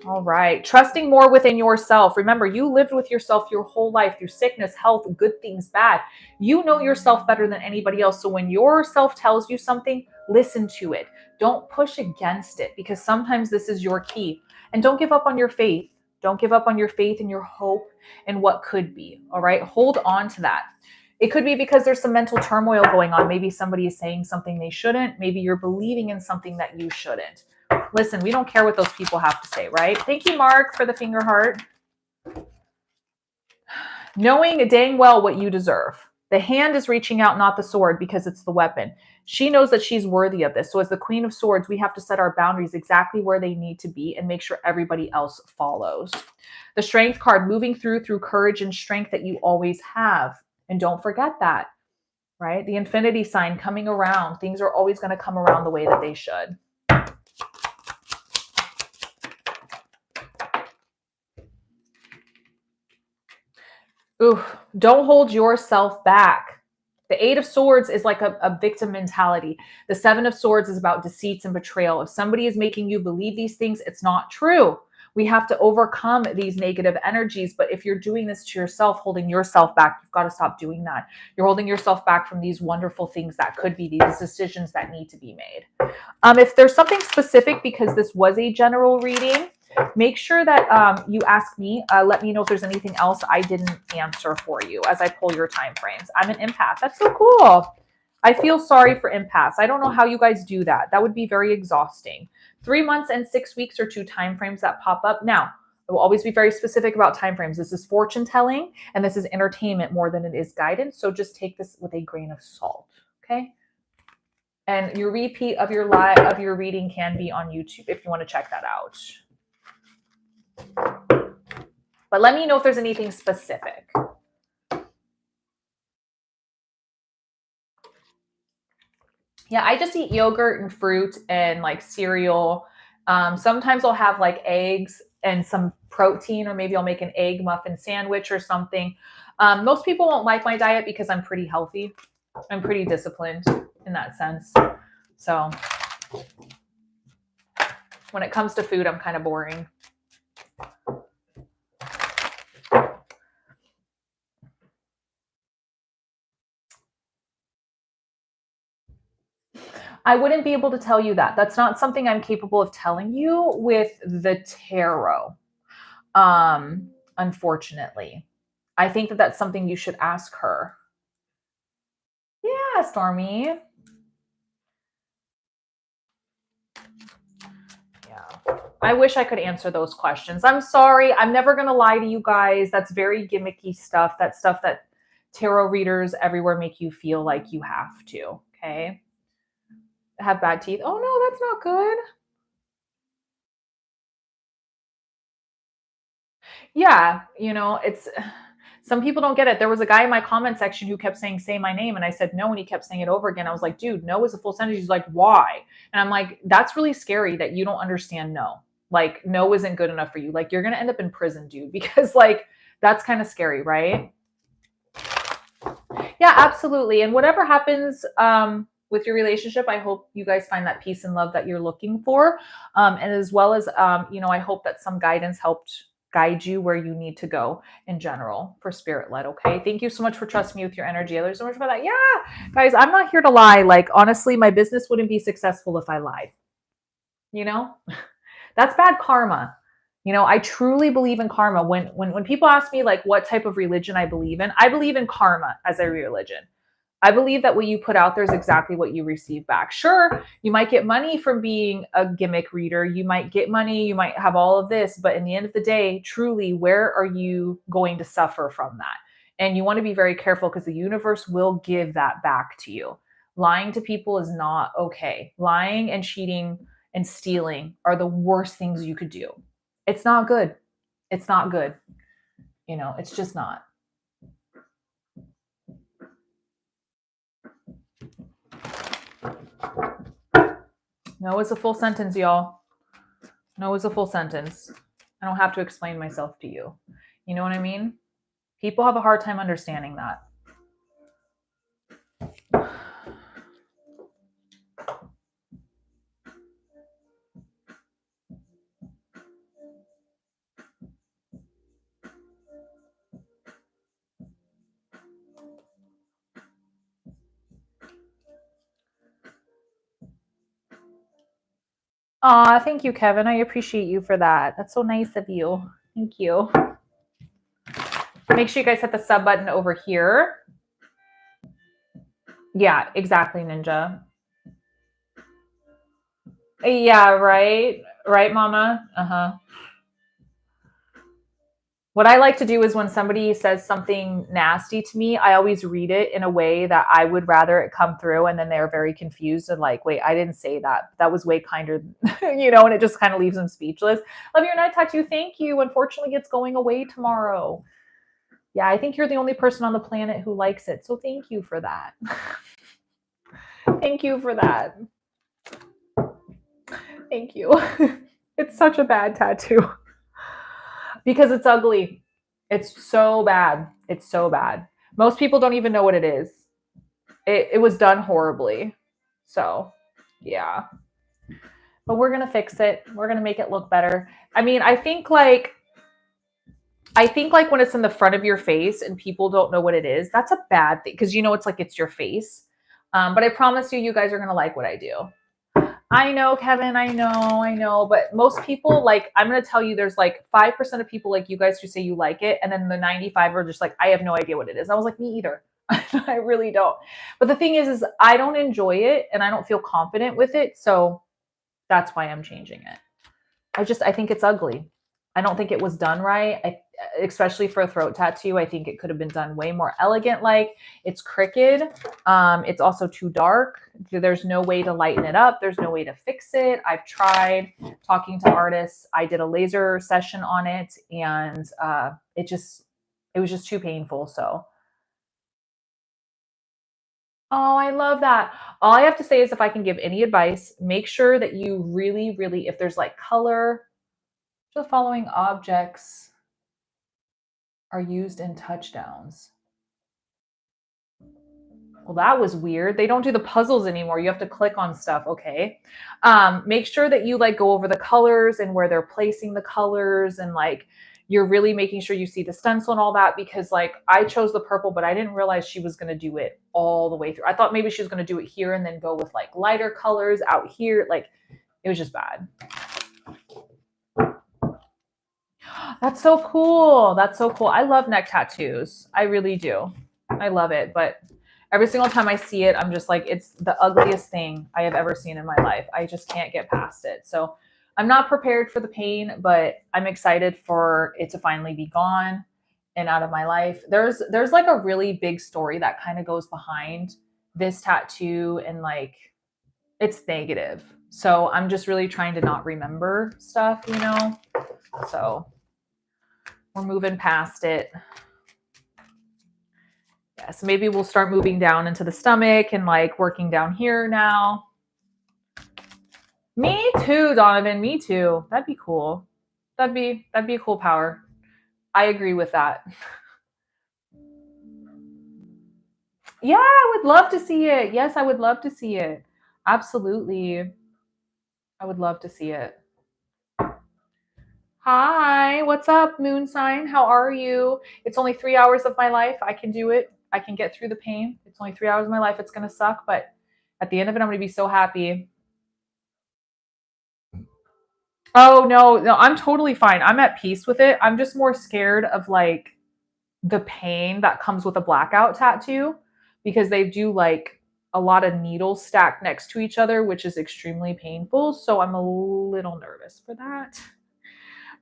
All right. Trusting more within yourself. Remember, you lived with yourself your whole life through sickness, health, good things, bad. You know yourself better than anybody else. So when yourself tells you something, listen to it. Don't push against it, because sometimes this is your key. And don't give up on your faith. Don't give up on your faith and your hope and what could be. All right. Hold on to that. It could be because there's some mental turmoil going on. Maybe somebody is saying something they shouldn't. Maybe you're believing in something that you shouldn't. Listen, we don't care what those people have to say, right? Thank you, Mark, for the finger heart. Knowing dang well what you deserve. The hand is reaching out, not the sword, because it's the weapon. She knows that she's worthy of this. So as the Queen of Swords, we have to set our boundaries exactly where they need to be and make sure everybody else follows. The Strength card, moving through courage and strength that you always have. And don't forget that, right? The Infinity sign coming around. Things are always going to come around the way that they should. Ooh, don't hold yourself back. The Eight of Swords is like a victim mentality. The Seven of Swords is about deceits and betrayal. If somebody is making you believe these things, it's not true. We have to overcome these negative energies. But if you're doing this to yourself, holding yourself back, you've got to stop doing that. You're holding yourself back from these wonderful things that could be, these decisions that need to be made. If there's something specific, because this was a general reading, make sure that you ask me. Let me know if there's anything else I didn't answer for you as I pull your time frames. I'm an empath. That's so cool. I feel sorry for empaths. I don't know how you guys do that. That would be very exhausting. 3 months and 6 weeks are 2 time frames that pop up. Now, I will always be very specific about time frames. This is fortune telling and this is entertainment more than it is guidance. So just take this with a grain of salt. Okay. And your repeat of your reading can be on YouTube if you want to check that out. But let me know if there's anything specific. Yeah, I just eat yogurt and fruit and like cereal. Sometimes I'll have like eggs and some protein, or maybe I'll make an egg muffin sandwich or something. Most people won't like my diet because I'm pretty healthy. I'm pretty disciplined in that sense. So when it comes to food, I'm kind of boring. I wouldn't be able to tell you that. That's not something I'm capable of telling you with the tarot. Unfortunately. I think that that's something you should ask her. Yeah, Stormy. I wish I could answer those questions. I'm sorry. I'm never going to lie to you guys. That's very gimmicky stuff. That's stuff that tarot readers everywhere make you feel like you have to. Okay. Have bad teeth. Oh, no, that's not good. Yeah. It's some people don't get it. There was a guy in my comment section who kept saying, say my name. And I said, no. And he kept saying it over again. I was like, dude, no is a full sentence. He's like, why? And I'm like, that's really scary that you don't understand no. Like, no isn't good enough for you. Like, you're going to end up in prison, dude, because like, that's kind of scary, right? Yeah, absolutely. And whatever happens, with your relationship, I hope you guys find that peace and love that you're looking for. And as well as, I hope that some guidance helped guide you where you need to go in general for spirit led. Okay. Thank you so much for trusting me with your energy. There's so much for that. Yeah. Guys, I'm not here to lie. Like, honestly, my business wouldn't be successful if I lied. That's bad karma. I truly believe in karma. When people ask me like what type of religion I believe in karma as a religion. I believe that what you put out there is exactly what you receive back. Sure, you might get money from being a gimmick reader. You might get money, you might have all of this, but in the end of the day, truly, where are you going to suffer from that? And you want to be very careful because the universe will give that back to you. Lying to people is not okay. Lying and cheating and stealing are the worst things you could do. It's not good. It's not good. It's just not. No is a full sentence, y'all. No is a full sentence. I don't have to explain myself to you. You know what I mean? People have a hard time understanding that. Aw, thank you, Kevin. I appreciate you for that. That's so nice of you. Thank you. Make sure you guys hit the sub button over here. Yeah, exactly, Ninja. Yeah, right? Right, Mama? Uh-huh. What I like to do is when somebody says something nasty to me, I always read it in a way that I would rather it come through. And then they're very confused and like, wait, I didn't say that. That was way kinder, and it just kind of leaves them speechless. Love your night tattoo. Thank you. Unfortunately, it's going away tomorrow. Yeah, I think you're the only person on the planet who likes it. So thank you for that. Thank you for that. Thank you. It's such a bad tattoo. Because it's ugly. It's so bad. It's so bad. Most people don't even know what it is. It was done horribly. So, yeah. But we're going to fix it. We're going to make it look better. I mean, I think like when it's in the front of your face and people don't know what it is, that's a bad thing because it's like it's your face. But I promise you guys are going to like what I do. I know, Kevin, I know. But most people, like, I'm going to tell you, there's like 5% of people like you guys who say you like it. And then the 95 are just like, I have no idea what it is. I was like, me either. I really don't. But the thing is I don't enjoy it and I don't feel confident with it. So that's why I'm changing it. I think it's ugly. I don't think it was done right. Especially for a throat tattoo, I think it could have been done way more elegant. Like it's crooked. It's also too dark. There's no way to lighten it up. There's no way to fix it. I've tried talking to artists. I did a laser session on it, and it was just too painful. So. Oh, I love that. All I have to say is if I can give any advice, make sure that you really, really, if there's like color, the following objects are used in touchdowns. Well, that was weird. They don't do the puzzles anymore. You have to click on stuff. Okay. Make sure that you like go over the colors and where they're placing the colors and like you're really making sure you see the stencil and all that because like I chose the purple, but I didn't realize she was going to do it all the way through. I thought maybe she was going to do it here and then go with like lighter colors out here. Like it was just bad. That's so cool. That's so cool. I love neck tattoos. I really do. I love it. But every single time I see it, I'm just like, it's the ugliest thing I have ever seen in my life. I just can't get past it. So I'm not prepared for the pain, but I'm excited for it to finally be gone and out of my life. There's like a really big story that kind of goes behind this tattoo, and like it's negative. So I'm just really trying to not remember stuff, you know? So we're moving past it. Yeah, so maybe we'll start moving down into the stomach and like working down here now. Me too, Donovan. Me too. That'd be cool. That'd be a cool power. I agree with that. Yeah, I would love to see it. Yes, I would love to see it. Absolutely. I would love to see it. Hi, what's up, moon sign? How are you? It's only 3 hours of my life. I can do it. I can get through the pain. It's only 3 hours of my life. It's going to suck, but at the end of it, I'm going to be so happy. Oh, no, no, I'm totally fine. I'm at peace with it. I'm just more scared of like the pain that comes with a blackout tattoo because they do like a lot of needles stacked next to each other, which is extremely painful. So I'm a little nervous for that.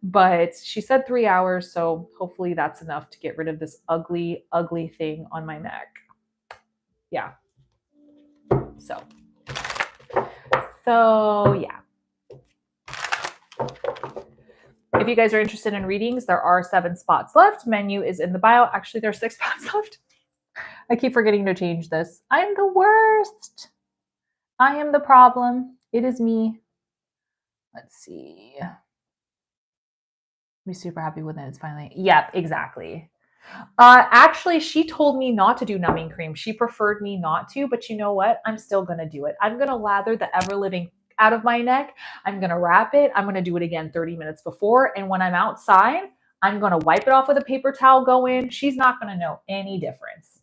But she said 3 hours, so hopefully that's enough to get rid of this ugly, ugly thing on my neck. Yeah. So, yeah. If you guys are interested in readings, there are 7 spots left. Menu is in the bio. Actually, there's 6 spots left. I keep forgetting to change this. I'm the worst. I am the problem. It is me. Let's see. Be super happy with it. It's finally. Yep, exactly. Actually, she told me not to do numbing cream. She preferred me not to, but you know what? I'm still gonna do it. I'm gonna lather the ever living out of my neck. I'm gonna wrap it. I'm gonna do it again 30 minutes before. And when I'm outside, I'm gonna wipe it off with a paper towel, go in. She's not gonna know any difference.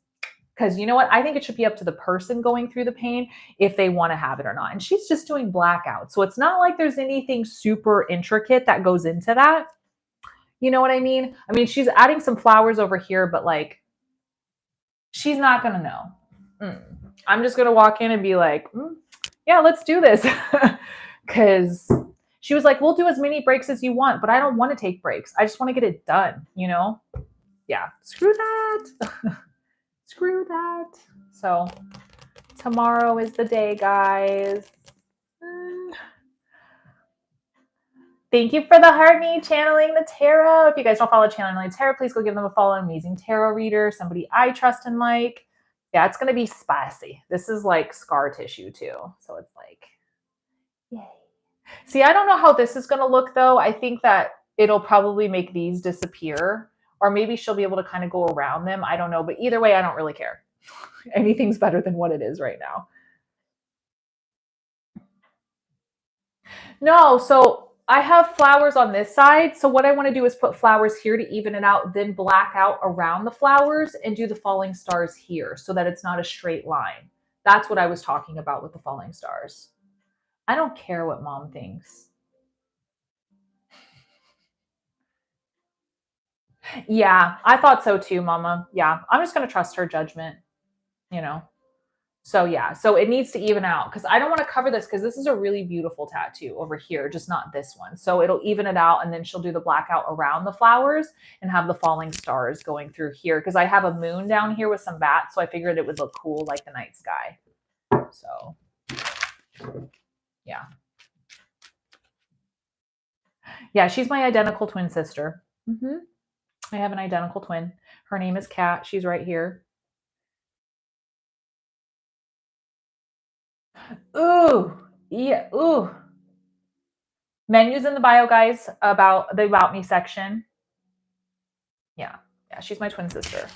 Because you know what? I think it should be up to the person going through the pain if they want to have it or not. And she's just doing blackout. So it's not like there's anything super intricate that goes into that. You know what I mean? I mean, she's adding some flowers over here, but like, she's not going to know. I'm just going to walk in and be like, yeah, let's do this. Because she was like, we'll do as many breaks as you want, but I don't want to take breaks. I just want to get it done, you know? Yeah, screw that. Screw that. So tomorrow is the day, guys. Thank you for the heart me channeling the tarot. If you guys don't follow Channeling the Tarot, please go give them a follow. Amazing tarot reader, somebody I trust and like. Yeah, it's gonna be spicy. This is like scar tissue too, so it's like, yay. See, I don't know how this is gonna look though. I think that it'll probably make these disappear, or maybe she'll be able to kind of go around them. I don't know, but either way, I don't really care. Anything's better than what it is right now. No, so I have flowers on this side. So what I want to do is put flowers here to even it out, then black out around the flowers and do the falling stars here so that it's not a straight line. That's what I was talking about with the falling stars. I don't care what mom thinks. Yeah, I thought so too, mama. Yeah, I'm just going to trust her judgment, you know. So yeah, so it needs to even out because I don't want to cover this because this is a really beautiful tattoo over here, just not this one. So it'll even it out and then she'll do the blackout around the flowers and have the falling stars going through here because I have a moon down here with some bats. So I figured it would look cool like the night sky. So yeah. Yeah, she's my identical twin sister. I have an identical twin. Her name is Kat. She's right here. Ooh, yeah, ooh. Menus in the bio, guys, about the About Me section. Yeah, yeah, she's my twin sister.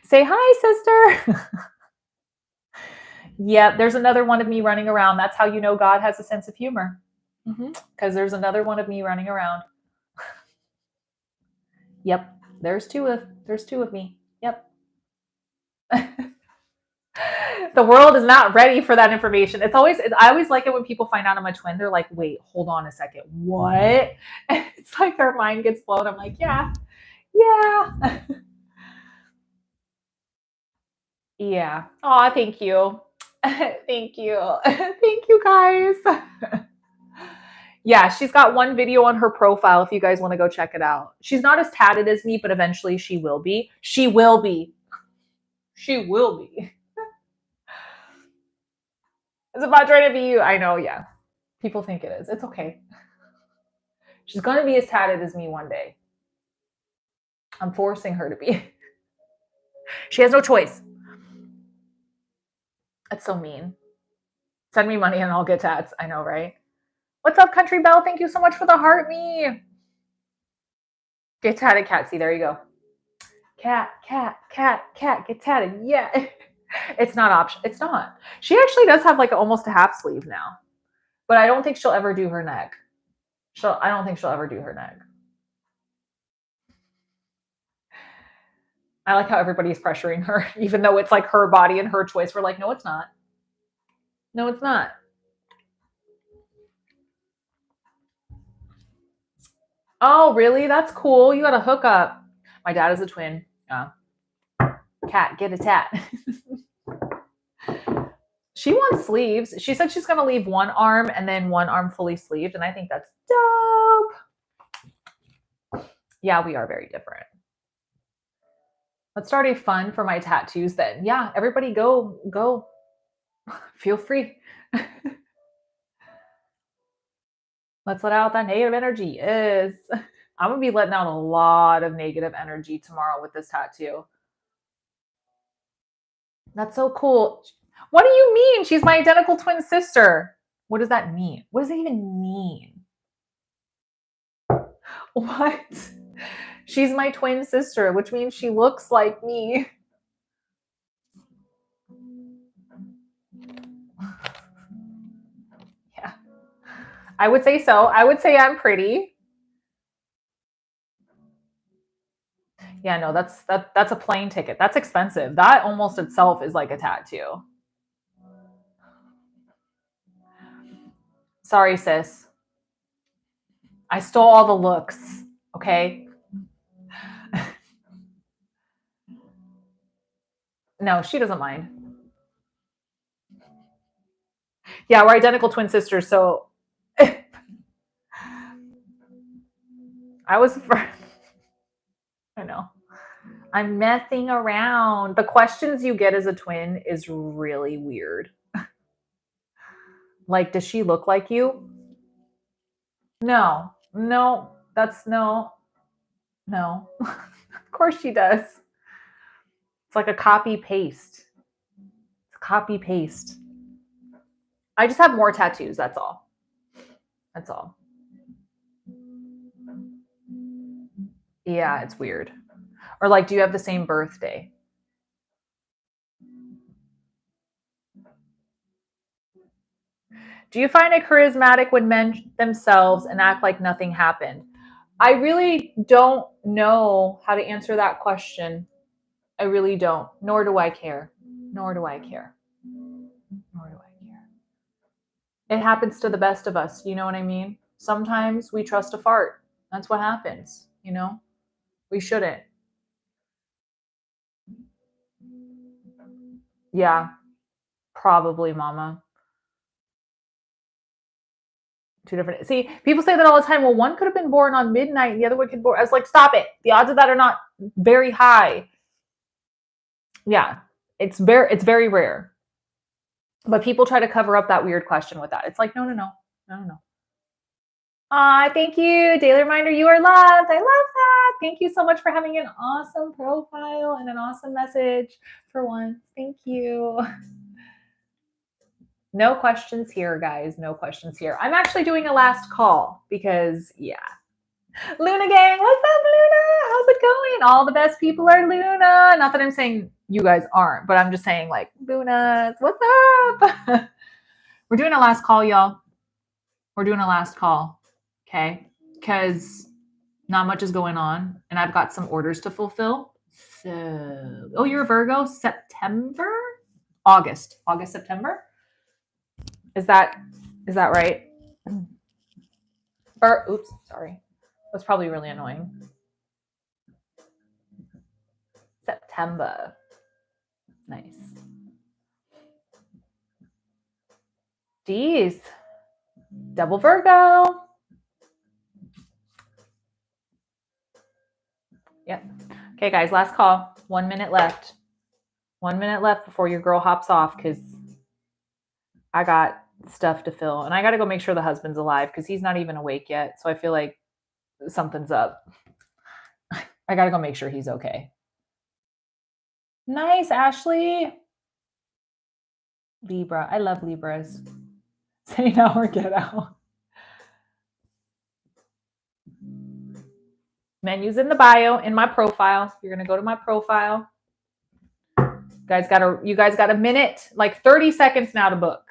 Say hi, sister. Yeah, there's another one of me running around. That's how you know God has a sense of humor. Because there's another one of me running around. Yep, there's two of me. Yep. The world is not ready for that information. I always like it when people find out I'm a twin. They're like, wait, hold on a second. What? It's like their mind gets blown. I'm like, yeah. Yeah. Oh, thank you. Thank you. Thank you guys. Yeah, she's got one video on her profile if you guys want to go check it out. She's not as tatted as me, but eventually she will be. She will be. She will be. It's about trying to be you. I know, yeah. People think it is. It's okay. She's going to be as tatted as me one day. I'm forcing her to be. She has no choice. That's so mean. Send me money and I'll get tats. I know, right? What's up, Country Belle? Thank you so much for the heart me. Get tatted, Catsy. There you go. Cat, get tatted. Yeah. It's not option. It's not. She actually does have like almost a half sleeve now. But I don't think she'll ever do her neck. I don't think she'll ever do her neck. I like how everybody's pressuring her, even though it's like her body and her choice. We're like, no, it's not. No, it's not. Oh, really? That's cool. You got a hookup. My dad is a twin. Cat, get a tat. She wants sleeves. She said she's going to leave one arm and then one arm fully sleeved. And I think that's dope. Yeah, we are very different. Let's start a fund for my tattoos then. Yeah, everybody go. Feel free. Let's let out that negative energy. Yes. I'm going to be letting out a lot of negative energy tomorrow with this tattoo. That's so cool. What do you mean? She's my identical twin sister. What does that mean? What does it even mean? What? She's my twin sister, which means she looks like me. Yeah. I would say so. I would say I'm pretty. Yeah, no, that's a plane ticket. That's expensive. That almost itself is like a tattoo. Sorry, sis. I stole all the looks, okay? No, she doesn't mind. Yeah, we're identical twin sisters, so I was I know. I'm messing around. The questions you get as a twin is really weird. Like, does she look like you? No, that's no. Of course she does. It's like a copy paste. It's copy paste. I just have more tattoos. That's all. That's all. Yeah, it's weird. Or like, do you have the same birthday? Do you find it charismatic when men themselves and act like nothing happened? I really don't know how to answer that question. I really don't. Nor do I care. Nor do I care. Nor do I care. It happens to the best of us. You know what I mean? Sometimes we trust a fart. That's what happens. You know? We shouldn't. Yeah, probably, mama. Two different. See, people say that all the time. Well, one could have been born on midnight, and the other one could born. I was like, stop it. The odds of that are not very high. Yeah, it's very rare. But people try to cover up that weird question with that. It's like, no. Thank you. Daily reminder, you are loved. I love that. Thank you so much for having an awesome profile and an awesome message for once. Thank you. No questions here, guys. No questions here. I'm actually doing a last call because, yeah. Luna gang, what's up, Luna? How's it going? All the best people are Luna. Not that I'm saying you guys aren't, but I'm just saying, like, Luna, what's up? We're doing a last call, y'all. We're doing a last call, okay? Because not much is going on, and I've got some orders to fulfill. So, oh, you're a Virgo? September? August, September? Is that right? Oops, sorry. That's probably really annoying. September. Nice. Geez. Double Virgo. Yep. Okay, guys, last call. 1 minute left. 1 minute left before your girl hops off because I got stuff to fill. And I got to go make sure the husband's alive because he's not even awake yet. So I feel like something's up. I got to go make sure he's okay. Nice, Ashley. Libra. I love Libras. Say now or get out. Menus in the bio, in my profile. You're going to go to my profile. You guys got a minute, like 30 seconds now to book.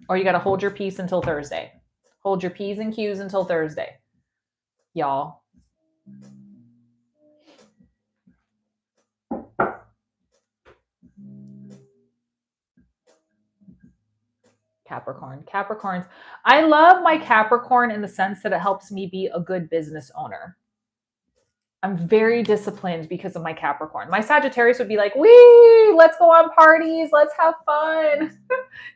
Or you got to hold your peace until Thursday. Hold your P's and Q's until Thursday. Y'all. Capricorn. Capricorns. I love my Capricorn in the sense that it helps me be a good business owner. I'm very disciplined because of my Capricorn. My Sagittarius would be like, wee, let's go on parties, let's have fun.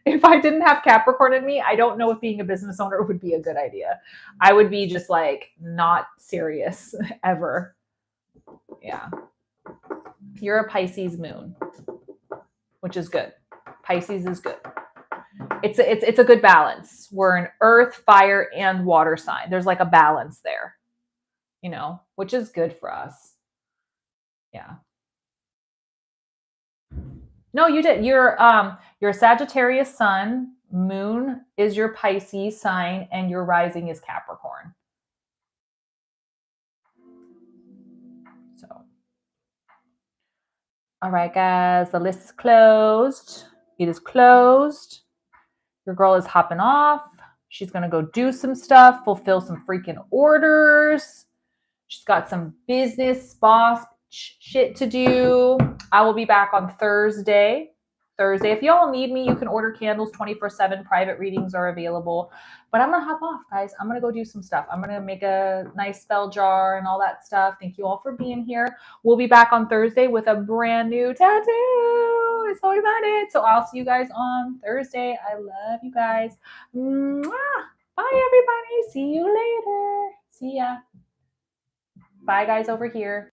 If I didn't have Capricorn in me, I don't know if being a business owner would be a good idea. I would be just like not serious ever. Yeah. You're a Pisces moon, which is good. Pisces is good. It's a good balance. We're an earth, fire, and water sign. There's like a balance there, you know, which is good for us. Yeah. No, you did. You're a Sagittarius sun, moon is your Pisces sign, and your rising is Capricorn. So, all right, guys, the list is closed. It is closed. Your girl is hopping off. She's gonna go do some stuff, fulfill some freaking orders. She's got some business boss shit to do. I will be back on Thursday. If y'all need me, you can order candles 24/7. Private readings are available. But I'm going to hop off, guys. I'm going to go do some stuff. I'm going to make a nice spell jar and all that stuff. Thank you all for being here. We'll be back on Thursday with a brand new tattoo. I'm so excited. So I'll see you guys on Thursday. I love you guys. Mwah. Bye, everybody. See you later. See ya. Bye, guys, over here.